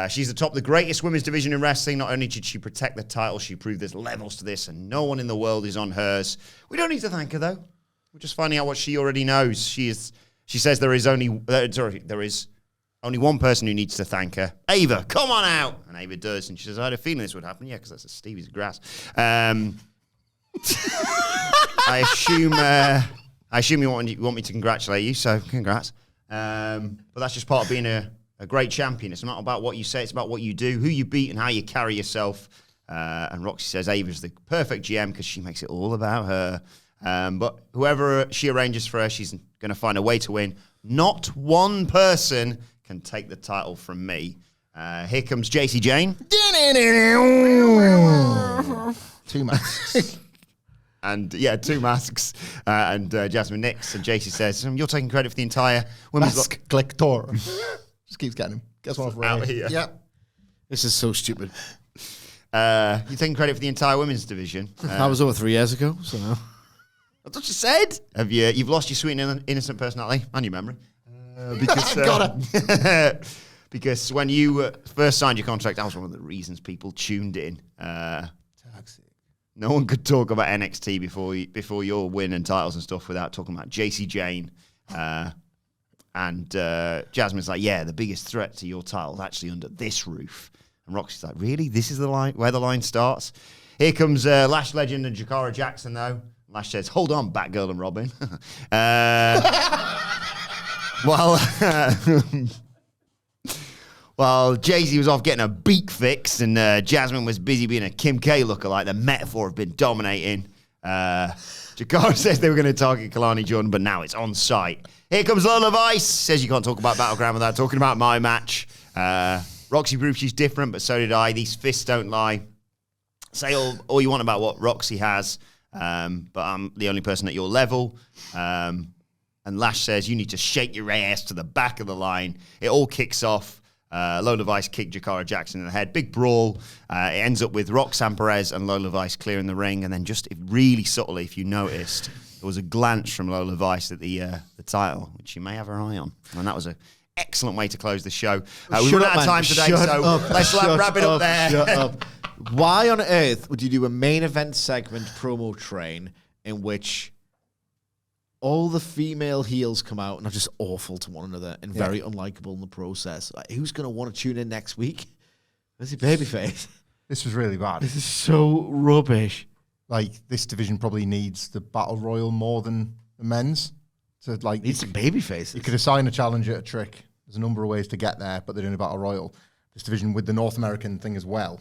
She's atop the greatest women's division in wrestling. Not only did she protect the title, she proved there's levels to this, and no one in the world is on hers. We don't need to thank her, though. We're just finding out what she already knows. She says there is only one person who needs to thank her. Ava, come on out. And Ava does. And she says, I had a feeling this would happen. Yeah, because that's a Stevie's grass. I assume you want me to congratulate you, so congrats. But that's just part of being a great champion. It's not about what you say, it's about what you do, who you beat, and how you carry yourself. And Roxy says Ava's the perfect GM because she makes it all about her. But whoever she arranges for her, she's going to find a way to win. Not one person can take the title from me. Here comes JC Jane. 2 masks. And yeah, 2 masks. And Jasmine Nix. And JC says, you're taking credit for the entire women's... Mask collector. Just keeps getting him. Gets one off Out Ray. here. Yeah. This is so stupid. You're taking credit for the entire women's division. That was over 3 years ago, so no. That's what you said. You've lost your sweet and innocent personality and your memory. Because because when you first signed your contract, that was one of the reasons people tuned in. Toxic. No one could talk about NXT before your win and titles and stuff without talking about JC Jane. And Jasmine's like, yeah, the biggest threat to your title is actually under this roof. And Roxy's like, really? This is the line where the line starts? Here comes Lash legend and Jakara Jackson, though. Lash says, hold on, Batgirl and Robin. While Jay-Z was off getting a beak fixed and Jasmine was busy being a Kim K lookalike, the metaphor have been dominating. Jakara says they were going to target Kalani Jordan, but now it's on site. Here comes Lola Vice. Says you can't talk about Battleground without talking about my match. Roxy proved she's different, but so did I. These fists don't lie. Say all you want about what Roxy has, but I'm the only person at your level. And And Lash says, you need to shake your ass to the back of the line. It all kicks off. Lola Vice kicked Jakara Jackson in the head. Big brawl. It ends up with Roxanne Perez and Lola Vice clearing the ring. And then just really subtly, if you noticed, there was a glance from Lola Vice at the title, which you may have her eye on. And that was an excellent way to close the show. We run out of time today, so let's wrap it up there. Shut up. Why on earth would you do a main event segment promo train in which all the female heels come out and are just awful to one another and very unlikable in the process? Like, who's going to want to tune in next week? Where's the babyface? This was really bad. This is so rubbish. Like, this division probably needs the Battle Royal more than the men's. So, like, Needs some babyfaces. you could assign a challenger a trick. There's a number of ways to get there, but they're doing a Battle Royal. This division with the North American thing as well.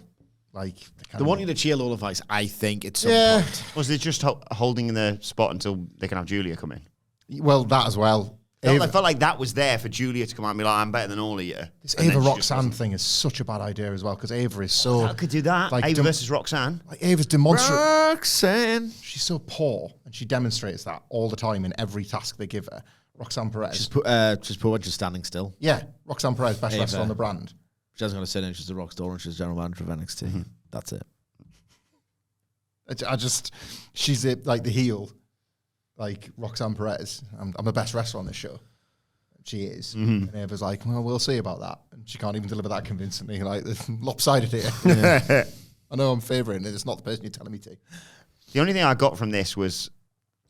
Like, They want you to cheer Lola Vice, I think, at some Yeah. point. Was it just holding the spot until they can have Julia come in? Well, that as well. I felt like that was there for Julia to come out and be like, I'm better than all of you. This And then Ava she just Roxanne wasn't. thing is such a bad idea as well, because Ava is so... I could do that. Like, Ava versus Roxanne. Like, Ava's demonstrative. Roxanne. She's so poor, and she demonstrates that all the time in every task they give her. Roxanne Perez. Just put her just standing still. Yeah, Roxanne Perez, best Ava. wrestler on the brand. She hasn't got to sit in. She's the rock star and she's general manager of NXT. That's it. She's like the heel, like Roxanne Perez. I'm the best wrestler on this show. She is. And Ava's like, well, we'll see about that. And she can't even deliver that convincingly. Like, it's lopsided here. I know I'm favouring it. It's not the person you're telling me to. The only thing I got from this was,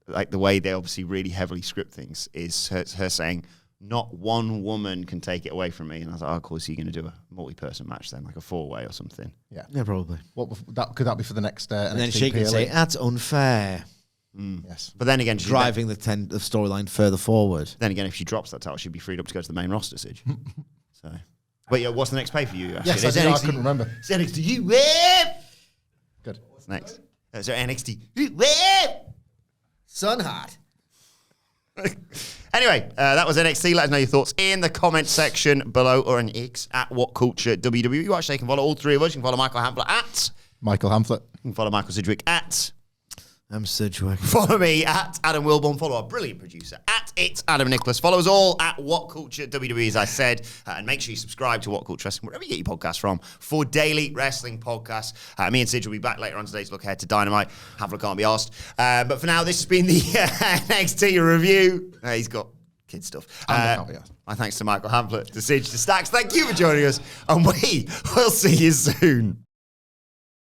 like, the way they obviously really heavily script things is her saying, not one woman can take it away from me. And I was like, oh, of course, you're going to do a multi-person match then, like a 4-way or something. Yeah. Yeah, probably. Could that be for the next And then NXT she can PLE? say, that's unfair. Yes. But then again, Driving the storyline further forward. then again, if she drops that title, she'd be freed up to go to the main roster, Sid. So, but yeah, what's the next pay for you? Yes, It's I couldn't remember. It's NXT US. Good. What's next? So NXT US. Sun hot. Anyway, that was NXT. Let us know your thoughts in the comment section below or on X at What Culture WWE. Actually, you can follow all three of us. You can follow Michael Hamflet at. Michael Hamflet. You can follow Michael Sidgwick at. I'm Sidgwick. Follow me at Adam Wilborn. Follow our brilliant producer at It's Adam Nicholas. Follow us all at What Culture WWE, as I said. And make sure you subscribe to What Culture Wrestling, wherever you get your podcasts from, for daily wrestling podcasts. Me and Sid will be back later on today to look ahead to Dynamite. Havler can't be asked. But for now, this has been the NXT review. He's got kid stuff. My thanks to Michael Hamflet, to Sid, to Stacks. Thank you for joining us. And we will see you soon.